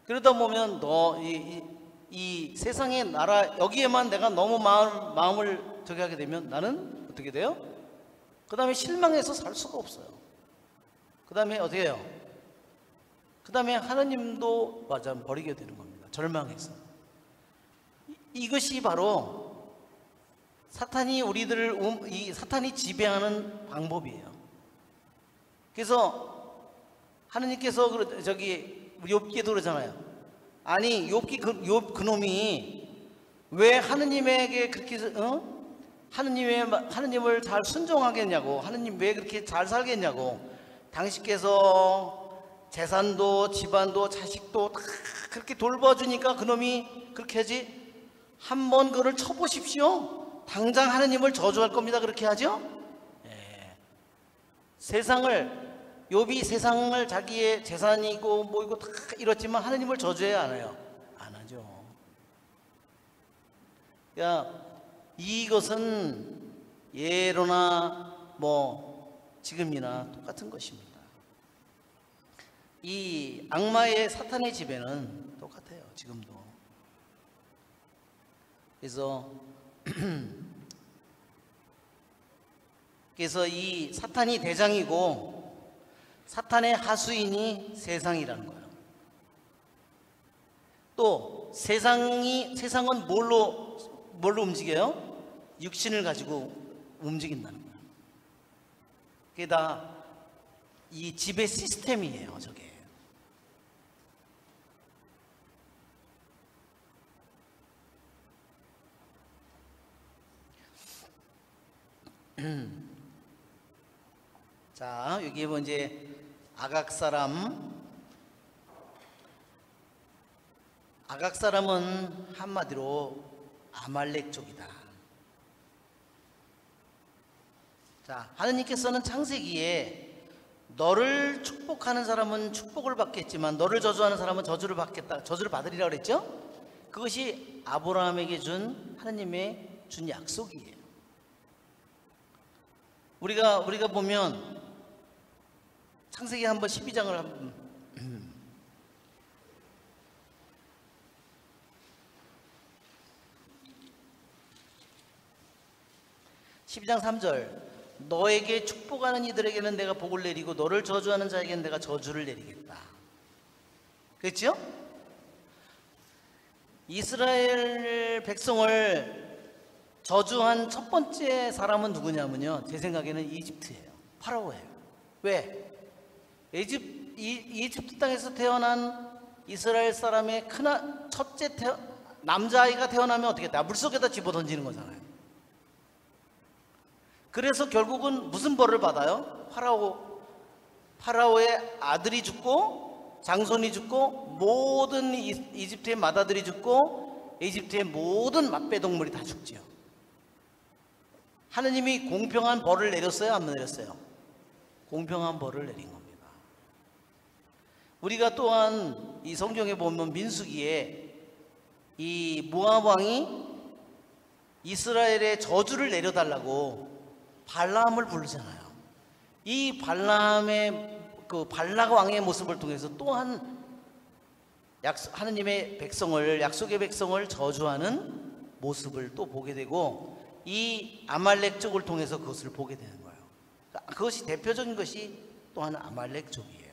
그러다 보면 이 세상의 나라 여기에만 내가 너무 마음을 저기 하게 되면 나는 어떻게 돼요? 그 다음에 실망해서 살 수가 없어요. 그 다음에 어떻게 해요? 그 다음에 하나님도 맞아 버리게 되는 겁니다. 절망해서. 이것이 바로 사탄이 우리들을 사탄이 지배하는 방법이에요. 그래서 하느님께서 저기 욥기에도 그러잖아요. 아니 욥 그놈이 왜 하느님에게 그렇게 하느님을 잘 순종하겠냐고, 하느님 왜 그렇게 잘 살겠냐고. 당신께서 재산도 집안도 자식도 다 그렇게 돌봐주니까 그놈이 그렇게 하지. 한번 그를 쳐보십시오. 당장 하느님을 저주할 겁니다. 그렇게 하죠. 예. 욥이 세상을 자기의 재산이고 뭐이고 다 이렇지만 하느님을 저주해야 하나요? 안 하죠. 그러니까 이것은 예로나 뭐 지금이나 똑같은 것입니다. 이 악마의 사탄의 지배는 똑같아요. 지금도. 그래서 이 사탄이 대장이고 사탄의 하수인이 세상이라는 거예요. 또 세상은 뭘로 움직여요? 육신을 가지고 움직인다는 거예요. 그게 다 이 지배 시스템이에요. 저게. 자, 여기 뭐 이제 아각 사람은 한마디로 아말렉족이다. 자, 하느님께서는 창세기에 너를 축복하는 사람은 축복을 받겠지만 너를 저주하는 사람은 저주를 받으리라 그랬죠? 그것이 아브라함에게 준 하느님의 준 약속이에요. 우리가 보면 창세기 한번 12장을 한번 12장 3절 너에게 축복하는 이들에게는 내가 복을 내리고 너를 저주하는 자에게는 내가 저주를 내리겠다. 그렇죠? 이스라엘 백성을 저주한 첫 번째 사람은 누구냐면요, 제 생각에는 이집트예요. 파라오예요. 왜? 이집트 땅에서 태어난 이스라엘 사람의 첫째 남자아이가 태어나면 어떻게 돼? 물속에다 집어던지는 거잖아요. 그래서 결국은 무슨 벌을 받아요? 파라오의 아들이 죽고 장손이 죽고 모든 이집트의 맏아들이 죽고 이집트의 모든 맏배동물이 다 죽지요. 하느님이 공평한 벌을 내렸어요? 안 내렸어요? 공평한 벌을 내린 겁니다. 우리가 또한 이 성경에 보면 민수기에 이 모압 왕이 이스라엘의 저주를 내려달라고 발라함을 부르잖아요. 이 발라함의 발락 왕의 모습을 통해서 또한 하느님의 백성을, 약속의 백성을 저주하는 모습을 또 보게 되고 이 아말렉족을 통해서 그것을 보게 되는 거예요. 그것이 대표적인 것이 또한 아말렉족이에요.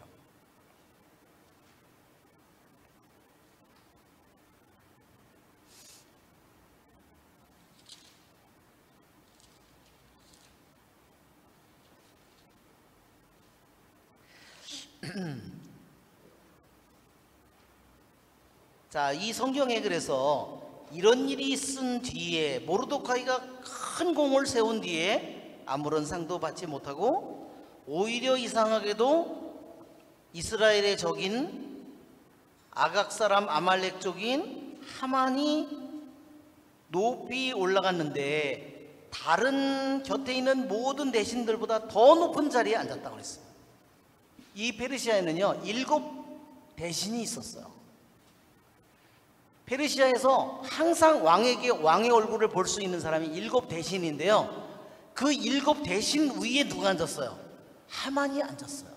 자, 이 성경에 그래서 이런 일이 있은 뒤에 모르드카이가 큰 공을 세운 뒤에 아무런 상도 받지 못하고 오히려 이상하게도 이스라엘의 적인 아각 사람 아말렉족인 하만이 높이 올라갔는데 다른 곁에 있는 모든 대신들보다 더 높은 자리에 앉았다고 그랬어요. 이 페르시아에는요 7대신이 있었어요. 페르시아에서 항상 왕의 얼굴을 볼 수 있는 사람이 7대신인데요. 그 7대신 위에 누가 앉았어요? 하만이 앉았어요.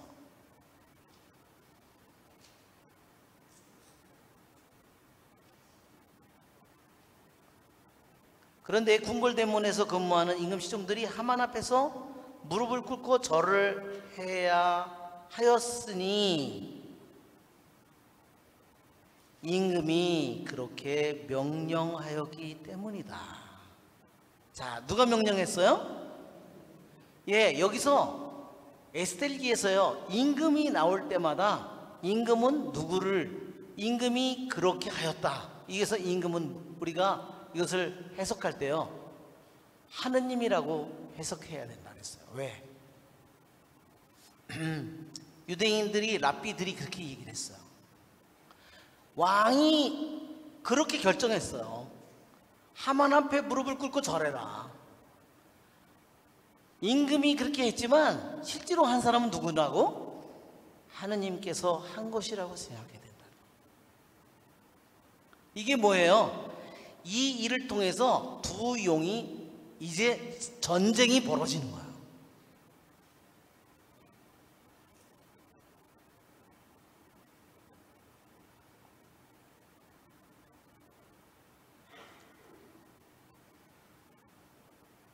그런데 궁궐대문에서 근무하는 임금시종들이 하만 앞에서 무릎을 꿇고 절을 해야 하였으니 임금이 그렇게 명령하였기 때문이다. 자, 누가 명령했어요? 예, 여기서 에스겔기에서요 임금이 나올 때마다 임금은 누구를, 임금이 그렇게 하였다. 이게서 임금은 우리가 이것을 해석할 때요 하느님이라고 해석해야 된다 그랬어요. 왜? 유대인들이 랍비들이 그렇게 얘기를 했어요. 왕이 그렇게 결정했어요. 하만 앞에 무릎을 꿇고 절해라. 임금이 그렇게 했지만 실제로 한 사람은 누구라고? 하느님께서 한 것이라고 생각해야 된다. 이게 뭐예요? 이 일을 통해서 두 용이 이제 전쟁이 벌어지는 거예요.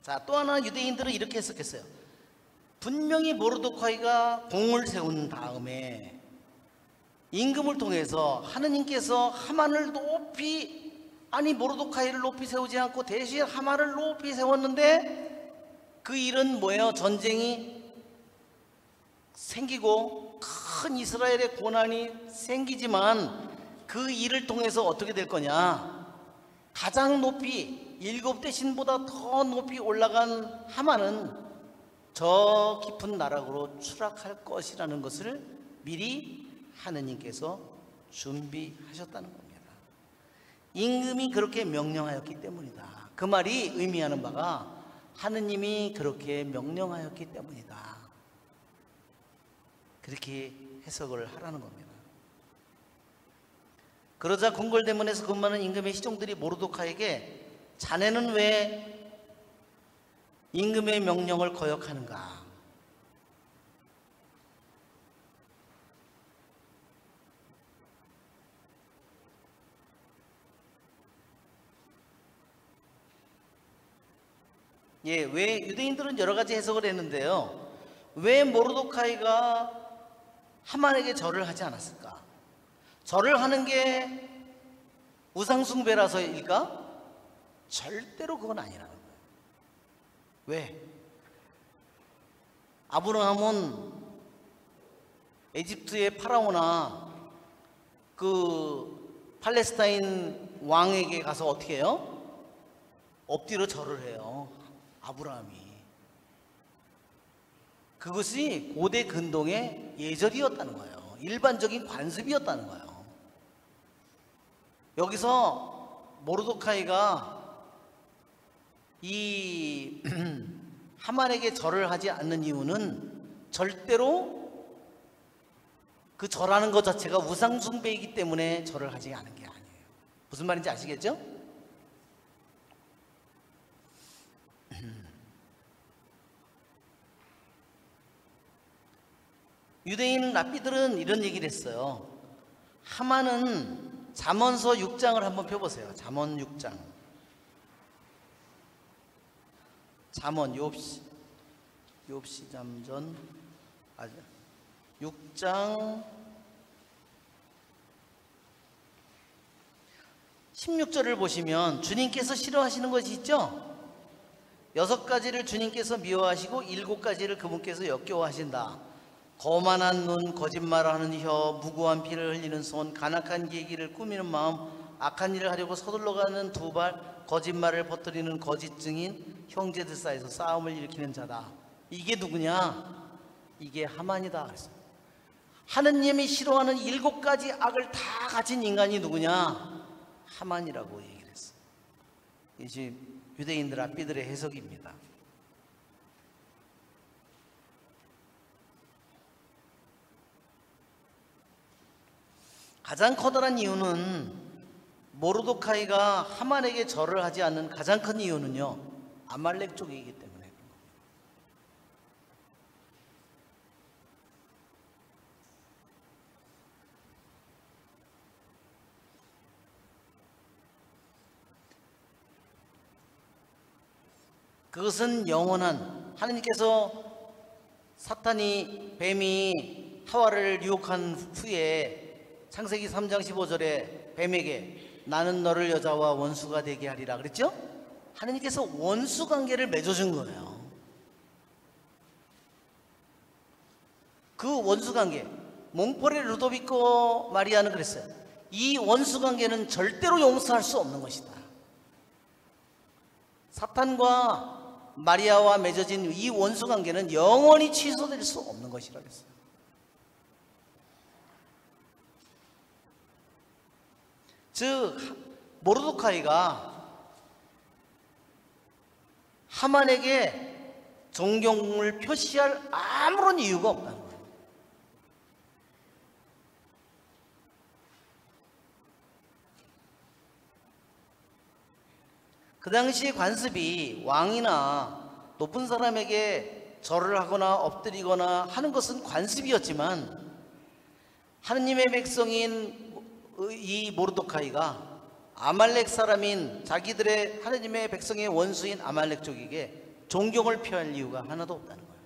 자, 또 하나 유대인들은 이렇게 해석했어요. 분명히 모르드카이가 공을 세운 다음에 임금을 통해서 하느님께서 하만을 높이, 아니 모르드카이를 높이 세우지 않고 대신 하만을 높이 세웠는데 그 일은 뭐예요? 전쟁이 생기고 큰 이스라엘의 고난이 생기지만 그 일을 통해서 어떻게 될 거냐? 가장 높이 7대신보다 더 높이 올라간 하만은 저 깊은 나락으로 추락할 것이라는 것을 미리 하느님께서 준비하셨다는 겁니다. 임금이 그렇게 명령하였기 때문이다. 그 말이 의미하는 바가 하느님이 그렇게 명령하였기 때문이다. 그렇게 해석을 하라는 겁니다. 그러자 궁궐대문에서 근무하는 임금의 시종들이 모르드카이에게 자네는 왜 임금의 명령을 거역하는가? 예, 왜 유대인들은 여러 가지 해석을 했는데요. 왜 모르드카이가 하만에게 절을 하지 않았을까? 절을 하는 게 우상숭배라서일까? 절대로 그건 아니라는 거예요. 왜? 아브라함은 에집트의 파라오나 그 팔레스타인 왕에게 가서 어떻게 해요? 엎드려 절을 해요. 아브라함이. 그것이 고대 근동의 예절이었다는 거예요. 일반적인 관습이었다는 거예요. 여기서 모르드카이가 이 하만에게 절을 하지 않는 이유는 절대로 그 절하는 것 자체가 우상숭배이기 때문에 절을 하지 않은 게 아니에요. 무슨 말인지 아시겠죠? 유대인 랍비들은 이런 얘기를 했어요. 하만은 잠언서 6장을 한번 펴보세요. 잠언 6장. 잠언 욥시 잠전 6장 16절을 보시면 주님께서 싫어하시는 것이 있죠? 6가지를 주님께서 미워하시고 7가지를 그분께서 역겨워하신다. 거만한 눈, 거짓말하는 혀, 무고한 피를 흘리는 손, 간악한 얘기를 꾸미는 마음, 악한 일을 하려고 서둘러 가는 두 발, 거짓말을 퍼뜨리는 거짓 증인, 형제들 사이에서 싸움을 일으키는 자다. 이게 누구냐? 이게 하만이다 그랬어요. 하느님이 싫어하는 7가지 악을 다 가진 인간이 누구냐? 하만이라고 얘기를 했어요. 이게 유대인들 랍비들의 해석입니다. 가장 커다란 이유는 모르도카이가 하만에게 절을 하지 않는 가장 큰 이유는요, 아말렉 쪽이기 때문에. 그것은 영원한, 하나님께서 사탄이, 뱀이 하와를 유혹한 후에 창세기 3장 15절에 뱀에게 나는 너를 여자와 원수가 되게 하리라 그랬죠? 하나님께서 원수 관계를 맺어준 거예요. 그 원수 관계, 몽포레 루도비코 마리아는 그랬어요. 이 원수 관계는 절대로 용서할 수 없는 것이다. 사탄과 마리아와 맺어진 이 원수 관계는 영원히 취소될 수 없는 것이라고 했어요. 즉 모르도카이가 하만에게 존경을 표시할 아무런 이유가 없다는 거예요. 그 당시 관습이 왕이나 높은 사람에게 절을 하거나 엎드리거나 하는 것은 관습이었지만, 하느님의 백성인 이 모르도카이가 아말렉 사람인 자기들의 하느님의 백성의 원수인 아말렉 쪽에게 존경을 표할 이유가 하나도 없다는 거예요.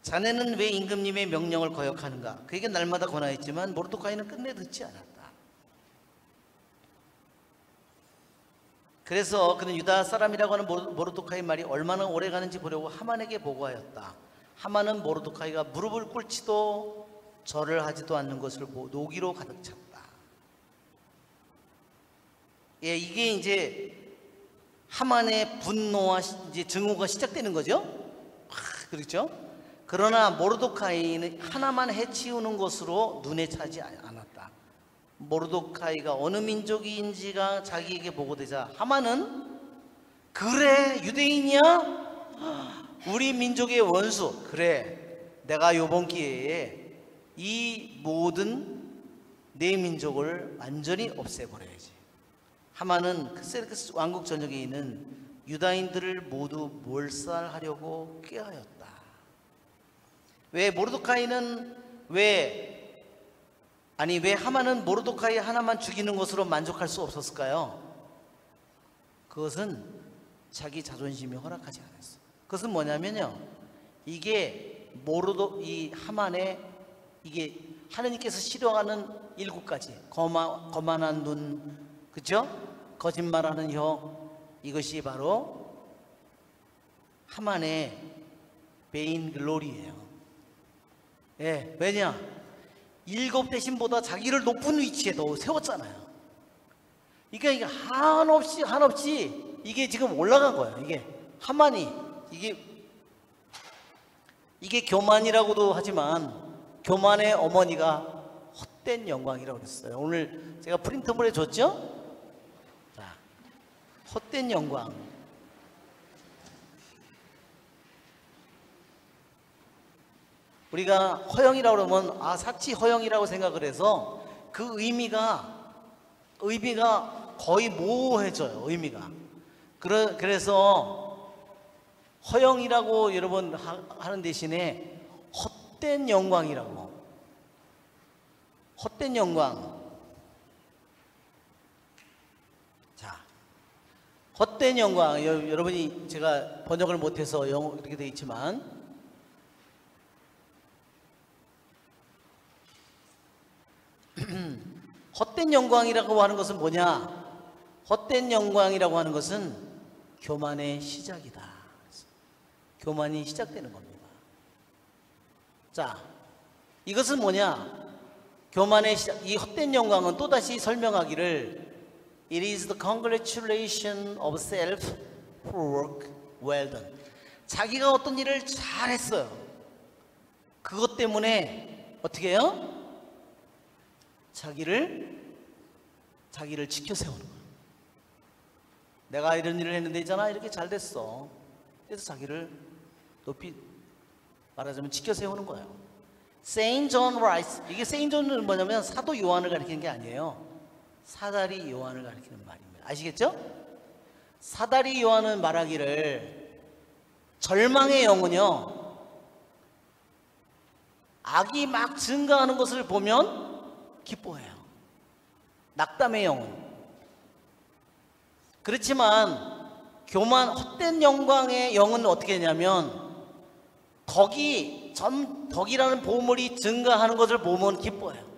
자네는 왜 임금님의 명령을 거역하는가? 그에게 날마다 권하였지만 모르도카이는 끝내 듣지 않았다. 그래서 그는 유다 사람이라고 하는 모르도카이 말이 얼마나 오래 가는지 보려고 하만에게 보고하였다. 하만은 모르도카이가 무릎을 꿇지도 절을 하지도 않는 것을 보고 노기로 가득 찼다. 예, 이게 이제 하만의 분노와 이제 증오가 시작되는 거죠. 그렇죠? 그러나 모르도카이는 하나만 해치우는 것으로 눈에 차지 않았다. 모르도카이가 어느 민족인지가 자기에게 보고되자 하만은 그래 유대인이야? 우리 민족의 원수. 그래 내가 요번 기회에 이 모든 내 민족을 완전히 없애버려야지. 하만은 크세르크스 왕국 전역에 있는 유다인들을 모두 몰살하려고 꾀하였다. 왜 모르도카이는 왜 하만은 모르도카이 하나만 죽이는 것으로 만족할 수 없었을까요? 그것은 자기 자존심이 허락하지 않았어. 그것은 뭐냐면요, 이게 이 하만의 이게 하나님께서 싫어하는 7가지 거만한 눈, 그죠? 거짓말하는 혀, 이것이 바로 하만의 베인 글로리예요. 예, 왜냐? 7 대신보다 자기를 높은 위치에 세웠잖아요. 그러니까 이게 한없이 이게 지금 올라간 거예요. 이게 하만이 이게 교만이라고도 하지만 교만의 어머니가 헛된 영광이라고 그랬어요. 오늘 제가 프린트물에 줬죠? 자, 헛된 영광. 우리가 허영이라고 그러면 사치 허영이라고 생각을 해서 그 의미가 거의 모호해져요. 의미가. 그래서 허영이라고 여러분 하는 대신에 헛된 영광이라고. 헛된 영광. 자, 헛된 영광. 여러분이 제가 번역을 못해서 영어 이렇게 되어 있지만, 헛된 영광이라고 하는 것은 뭐냐? 헛된 영광이라고 하는 것은 교만의 시작이다. 교만이 시작되는 겁니다. 자, 이것은 뭐냐? 교만의 시작. 이 헛된 영광은 또다시 설명하기를 It is the congratulation of self for work well done. 자기가 어떤 일을 잘했어요. 그것 때문에 어떻게 해요? 자기를 지켜 세우는 거예요. 내가 이런 일을 했는데 있잖아, 이렇게 잘 됐어. 그래서 자기를 높이 말하자면 지켜 세우는 거예요. 세인트 존 라이스, 이게 세인트 존은 뭐냐면 사도 요한을 가리키는 게 아니에요. 사다리 요한을 가리키는 말입니다. 아시겠죠? 사다리 요한은 말하기를 절망의 영은요, 악이 막 증가하는 것을 보면 기뻐해요. 낙담의 영혼. 그렇지만 교만 헛된 영광의 영은 어떻게 했냐면 덕이라는 보물이 증가하는 것을 보면 기뻐해요.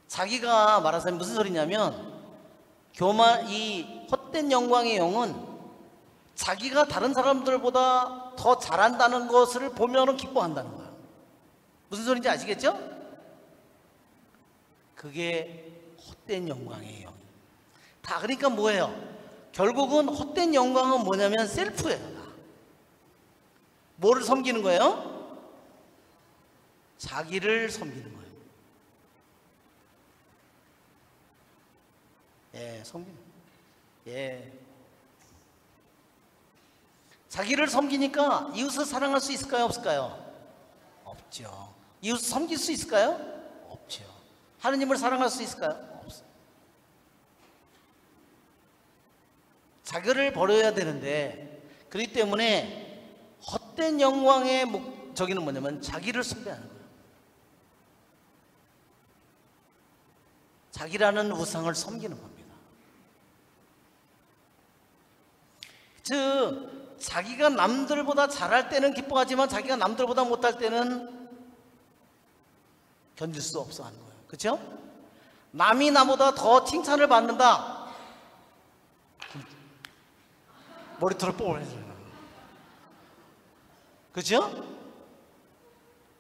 자기가 말하자면 무슨 소리냐면 이 헛된 영광의 영은 자기가 다른 사람들보다 더 잘한다는 것을 보면 기뻐한다는 거예요. 무슨 소리인지 아시겠죠? 그게 헛된 영광의 영. 다 그러니까 뭐예요? 결국은 헛된 영광은 뭐냐면 셀프예요. 뭐를 섬기는 거예요? 자기를 섬기는 거예요. 예, 섬기는 거예요. 예. 자기를 섬기니까 이웃을 사랑할 수 있을까요? 없을까요? 없죠. 이웃을 섬길 수 있을까요? 없죠. 하느님을 사랑할 수 있을까요? 없어요. 자기를 버려야 되는데, 그렇기 때문에 헛된 영광의 저기는 뭐냐면 자기를 숭배하는 거예요. 자기라는 우상을 섬기는 겁니다. 즉 자기가 남들보다 잘할 때는 기뻐하지만 자기가 남들보다 못할 때는 견딜 수 없어 하는 거예요. 그렇죠? 남이 나보다 더 칭찬을 받는다. 머리털을 뽑아내잖아요. 그렇죠?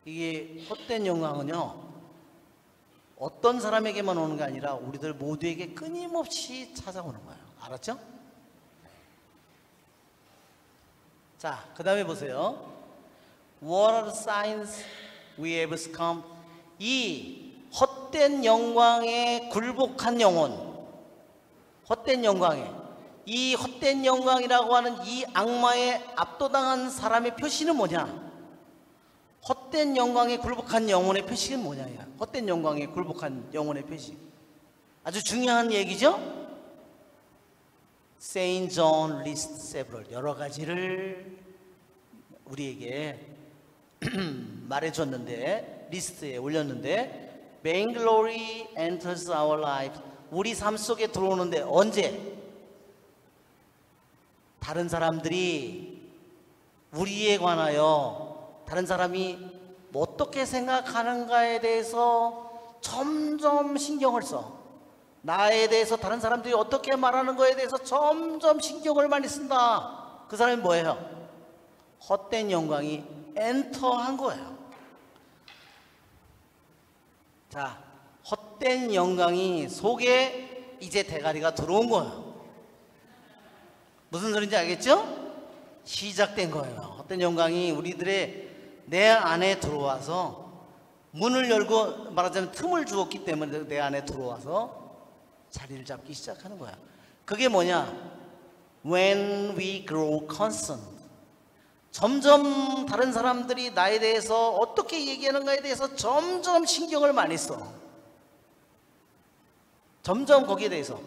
이게 헛된 영광은요, 어떤 사람에게만 오는 게 아니라 우리들 모두에게 끊임없이 찾아오는 거예요. 알았죠? 자, 그 다음에 보세요. What are the signs we have succumbed? 이 헛된 영광에 굴복한 영혼, 헛된 영광에, 이 헛된 영광이라고 하는 이 악마에 압도당한 사람의 표시는 뭐냐? 헛된 영광에 굴복한 영혼의 표시는 뭐냐? 헛된 영광에 굴복한 영혼의 표시, 아주 중요한 얘기죠? Saint John lists several, 여러 가지를 우리에게 말해줬는데, 리스트에 올렸는데, Vainglory enters our lives, 우리 삶 속에 들어오는데 언제? 다른 사람들이 우리에 관하여 다른 사람이 어떻게 생각하는가에 대해서 점점 신경을 써. 나에 대해서 다른 사람들이 어떻게 말하는 거에 대해서 점점 신경을 많이 쓴다. 그 사람이 뭐예요? 헛된 영광이 엔터한 거예요. 자, 헛된 영광이 속에 이제 대가리가 들어온 거예요. 무슨 소리인지 알겠죠? 시작된 거예요. 헛된 영광이 우리들의 내 안에 들어와서 문을 열고 말하자면 틈을 주었기 때문에 내 안에 들어와서 자리를 잡기 시작하는 거야. 그게 뭐냐? When we grow concerned, 점점 다른 사람들이 나에 대해서 어떻게 얘기하는가에 대해서 점점 신경을 많이 써. 점점 거기에 대해서.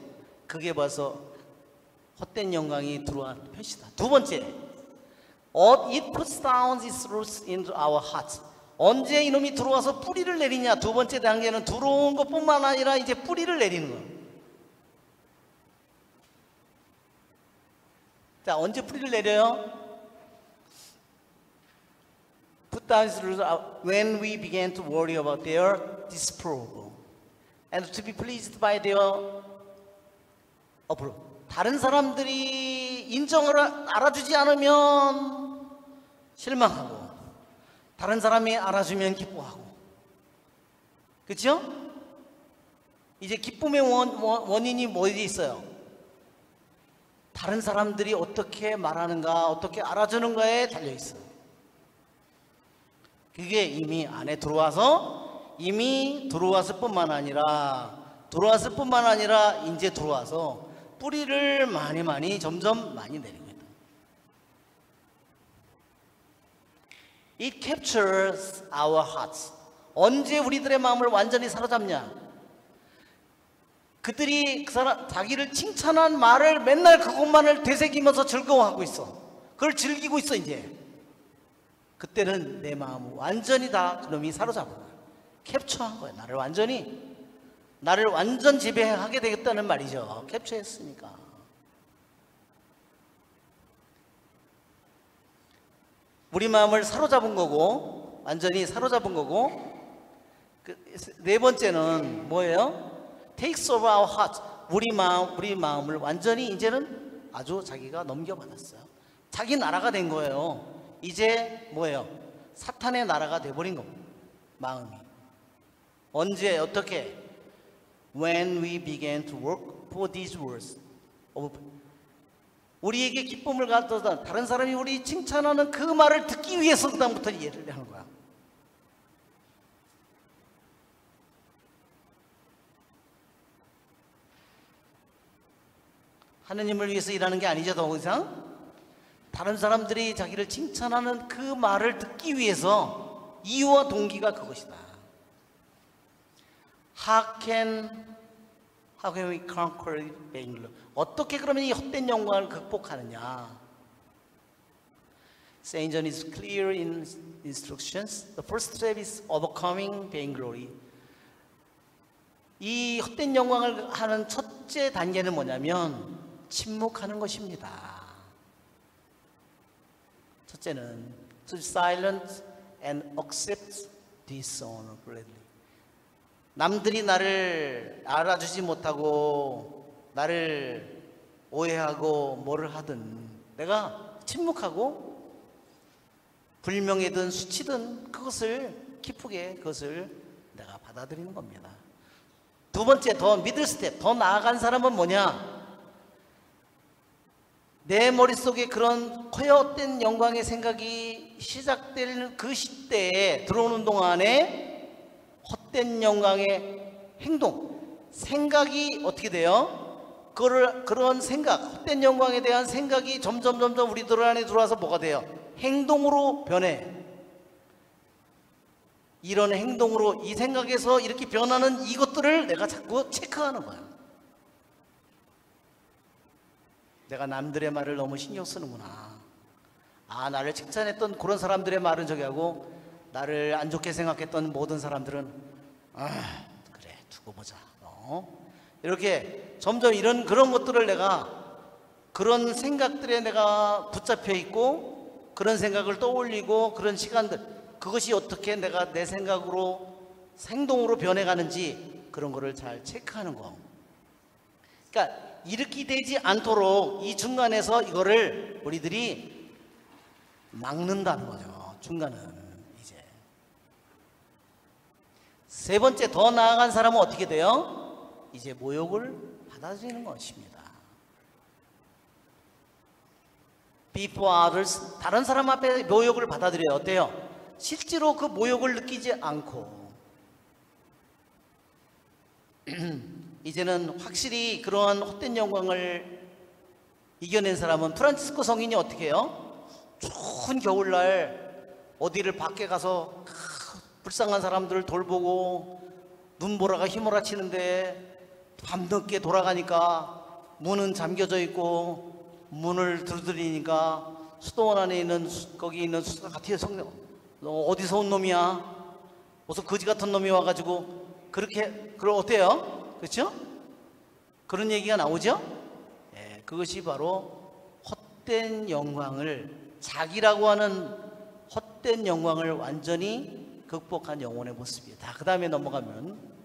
그게 벌써 헛된 영광이 들어온 표시다. 두 번째, it puts down its roots into our hearts. 언제 이놈이 들어와서 뿌리를 내리냐? 두 번째 단계는 들어온 것뿐만 아니라 이제 뿌리를 내리는 거예요. 자, 언제 뿌리를 내려요? Put down its roots when we began to worry about their disapproval and to be pleased by their approval. 다른 사람들이 인정을 알아주지 않으면 실망하고, 다른 사람이 알아주면 기뻐하고. 그렇죠? 이제 기쁨의 원인이 어디 있어요? 다른 사람들이 어떻게 말하는가, 어떻게 알아주는가에 달려있어요. 그게 이미 안에 들어와서, 이미 들어왔을 뿐만 아니라 이제 들어와서 뿌리를 많이 점점 많이 내리고 있다. It captures our hearts. 언제 우리들의 마음을 완전히 사로잡냐? 그들이 자기를 칭찬한 말을 맨날 그것만을 되새기면서 즐거워하고 있어. 그걸 즐기고 있어 이제. 그때는 내 마음을 완전히 다 그놈이 사로잡은 거야. 캡처한 거야. 나를 완전 지배하게 되겠다는 말이죠. 캡처했으니까. 우리 마음을 사로잡은 거고, 완전히 사로잡은 거고, 네 번째는 뭐예요? Takes over our heart. 우리 마음을 완전히 이제는 아주 자기가 넘겨받았어요. 자기 나라가 된 거예요. 이제 뭐예요? 사탄의 나라가 돼버린 겁니다. 마음이. 언제 어떻게? When we began to work for these words. 우리에게 기쁨을 가져다 다른 사람이 우리 칭찬하는 그 말을 듣기 위해서 그다음부터 이해를 하는 거야. 하느님을 위해서 일하는 게 아니죠. 더 이상 다른 사람들이 자기를 칭찬하는 그 말을 듣기 위해서 이유와 동기가 그것이다. How can we conquer vainglory? 어떻게 그러면 이 헛된 영광을 극복하느냐? Saint John is clear in instructions. The first step is overcoming vainglory. 이 헛된 영광을 하는 첫째 단계는 뭐냐면 침묵하는 것입니다. 첫째는 to silence and accept dishonor gladly. 남들이 나를 알아주지 못하고 나를 오해하고 뭐를 하든 내가 침묵하고 불명예든 수치든 그것을 기쁘게 그것을 내가 받아들이는 겁니다. 두 번째 더 미들 스텝, 더 나아간 사람은 뭐냐? 내 머릿속에 그런 허여된 영광의 생각이 시작될 그 시대에 들어오는 동안에 헛된 영광의 행동, 생각이 어떻게 돼요? 그런 생각, 헛된 영광에 대한 생각이 점점 우리들 안에 들어와서 뭐가 돼요? 행동으로 변해. 이런 행동으로 이 생각에서 이렇게 변하는 이것들을 내가 자꾸 체크하는 거야. 내가 남들의 말을 너무 신경 쓰는구나. 아, 나를 칭찬했던 그런 사람들의 말은 저기 하고 나를 안 좋게 생각했던 모든 사람들은 그래 두고 보자. 이렇게 점점 그런 것들을 내가 그런 생각들에 내가 붙잡혀 있고 그런 생각을 떠올리고 그런 시간들 그것이 어떻게 내가 내 생각으로 행동으로 변해가는지 그런 거를 잘 체크하는 거. 그러니까 이렇게 되지 않도록 이 중간에서 이거를 우리들이 막는다는 거죠. 중간은 이제. 세 번째 더 나아간 사람은 어떻게 돼요? 이제 모욕을 받아들이는 것입니다. Before others, 다른 사람 앞에 모욕을 받아들여요. 어때요? 실제로 그 모욕을 느끼지 않고 이제는 확실히 그러한 헛된 영광을 이겨낸 사람은 프란치스코 성인이 어떻게 해요? 추운 겨울날 어디를 밖에 가서 불쌍한 사람들을 돌보고 눈보라가 휘몰아치는데 밤늦게 돌아가니까 문은 잠겨져 있고 문을 두드리니까 수도원 안에 있는 거기 있는 수가 같아요. 성령 너 어디서 온 놈이야? 어서 거지 같은 놈이 와가지고 그럼 어때요? 그렇죠? 그런 얘기가 나오죠? 예, 그것이 바로 헛된 영광을 자기라고 하는 헛된 영광을 완전히 극복한 영혼의 모습이에요. 그 다음에 넘어가면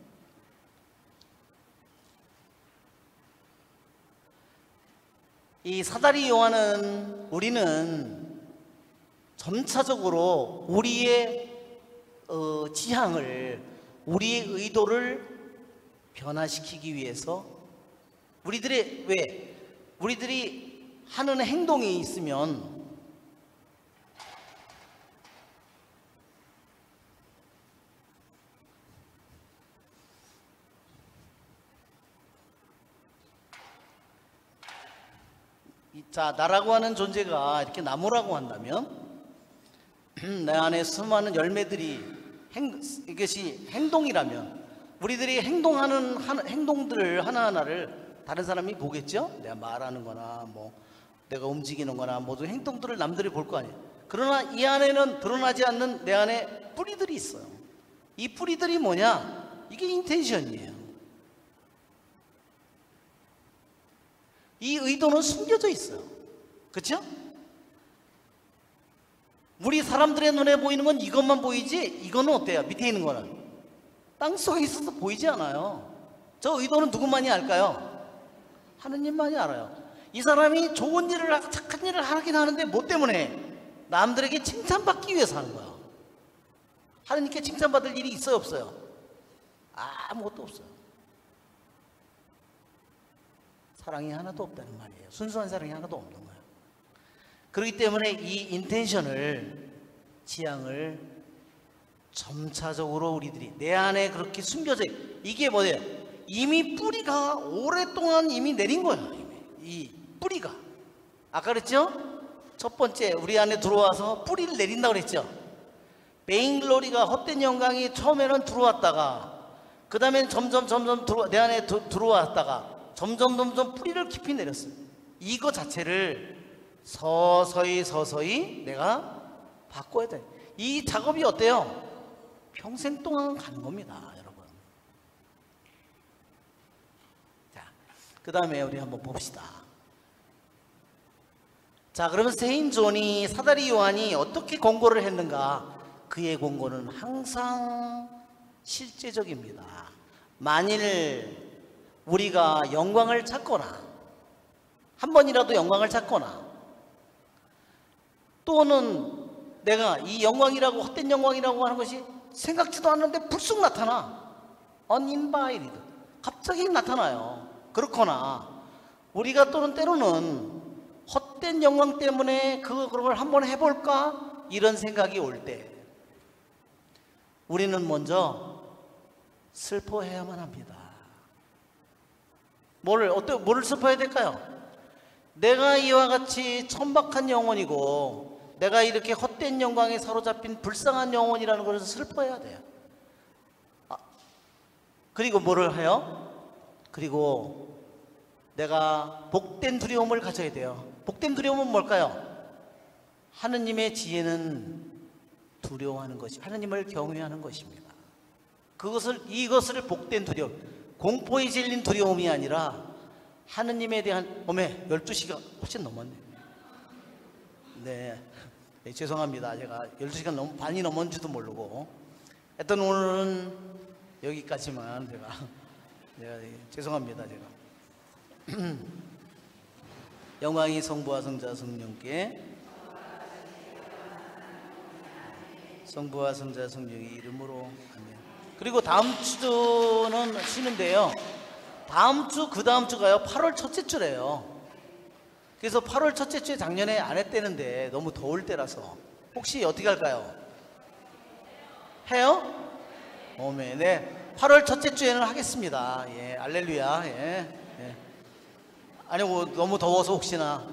이 사다리 요한은 우리는 점차적으로 우리의 지향을 우리의 의도를 변화시키기 위해서 우리들이 하는 행동이 있으면 자, 나라고 하는 존재가 이렇게 나무라고 한다면 내 안에 수많은 열매들이 이것이 행동이라면 우리들이 행동하는 행동들 하나하나를 다른 사람이 보겠죠? 내가 말하는 거나 뭐 내가 움직이는 거나 모든 행동들을 남들이 볼 거 아니에요. 그러나 이 안에는 드러나지 않는 내 안에 뿌리들이 있어요. 이 뿌리들이 뭐냐? 이게 인텐션이에요. 이 의도는 숨겨져 있어요. 그렇죠? 우리 사람들의 눈에 보이는 건 이것만 보이지, 이거는 어때요? 밑에 있는 거는 땅속에 있어서 보이지 않아요. 저 의도는 누구만이 알까요? 하느님만이 알아요. 이 사람이 좋은 일을 하고 착한 일을 하긴 하는데 뭐 때문에? 남들에게 칭찬받기 위해서 하는 거예요. 하느님께 칭찬받을 일이 있어요, 없어요? 아무것도 없어요. 사랑이 하나도 없다는 말이에요. 순수한 사랑이 하나도 없는 거예요. 그렇기 때문에 이 인텐션을, 지향을 점차적으로 우리들이 내 안에 그렇게 숨겨져 있어요. 이게 뭐예요? 이미 뿌리가 오랫동안 이미 내린 거예요. 이 뿌리가. 아까 그랬죠? 첫 번째 우리 안에 들어와서 뿌리를 내린다고 그랬죠? 베인글로리가 헛된 영광이 처음에는 들어왔다가 그 다음엔 점점 내 안에 들어왔다가 점점 뿌리를 깊이 내렸어요. 이거 자체를 서서히 내가 바꿔야 돼. 이 작업이 어때요? 평생 동안 가는 겁니다, 여러분. 자, 그 다음에 우리 한번 봅시다. 자, 그러면 세인 존이, 사다리 요한이 어떻게 권고를 했는가? 그의 권고는 항상 실제적입니다. 만일 우리가 영광을 찾거나 한 번이라도 영광을 찾거나 또는 내가 이 영광이라고, 헛된 영광이라고 하는 것이 생각지도 않는데 불쑥 나타나, uninvited, 갑자기 나타나요. 그렇거나 우리가 또는 때로는 헛된 영광 때문에 그런 걸 한번 해볼까 이런 생각이 올 때 우리는 먼저 슬퍼해야만 합니다. 뭐를 슬퍼해야 될까요? 내가 이와 같이 천박한 영혼이고 내가 이렇게 헛된 영광에 사로잡힌 불쌍한 영혼이라는 것을 슬퍼해야 돼요. 그리고 뭐를 해요? 그리고 내가 복된 두려움을 가져야 돼요. 복된 두려움은 뭘까요? 하느님의 지혜는 두려워하는 것이, 하느님을 경외하는 것입니다. 이것을 복된 두려움, 공포에 질린 두려움이 아니라 하느님에 대한, 12시가 훨씬 넘었네. 네, 죄송합니다. 제가 12시간 반이 넘었는지도 모르고. 하여튼 오늘은 여기까지만 제가 죄송합니다. 제가 영광이 성부와 성자 성령께, 성부와 성자 성령의 이름으로 아멘. 그리고 다음 주는 쉬는데요. 다음 주, 그 다음 주가요 8월 첫째 주래요. 그래서 8월 첫째 주에 작년에 안 했대는데 너무 더울 때라서 혹시 어떻게 할까요? 해요? 네. 8월 첫째 주에는 하겠습니다. 예, 알렐루야. 예. 아니, 너무 더워서 혹시나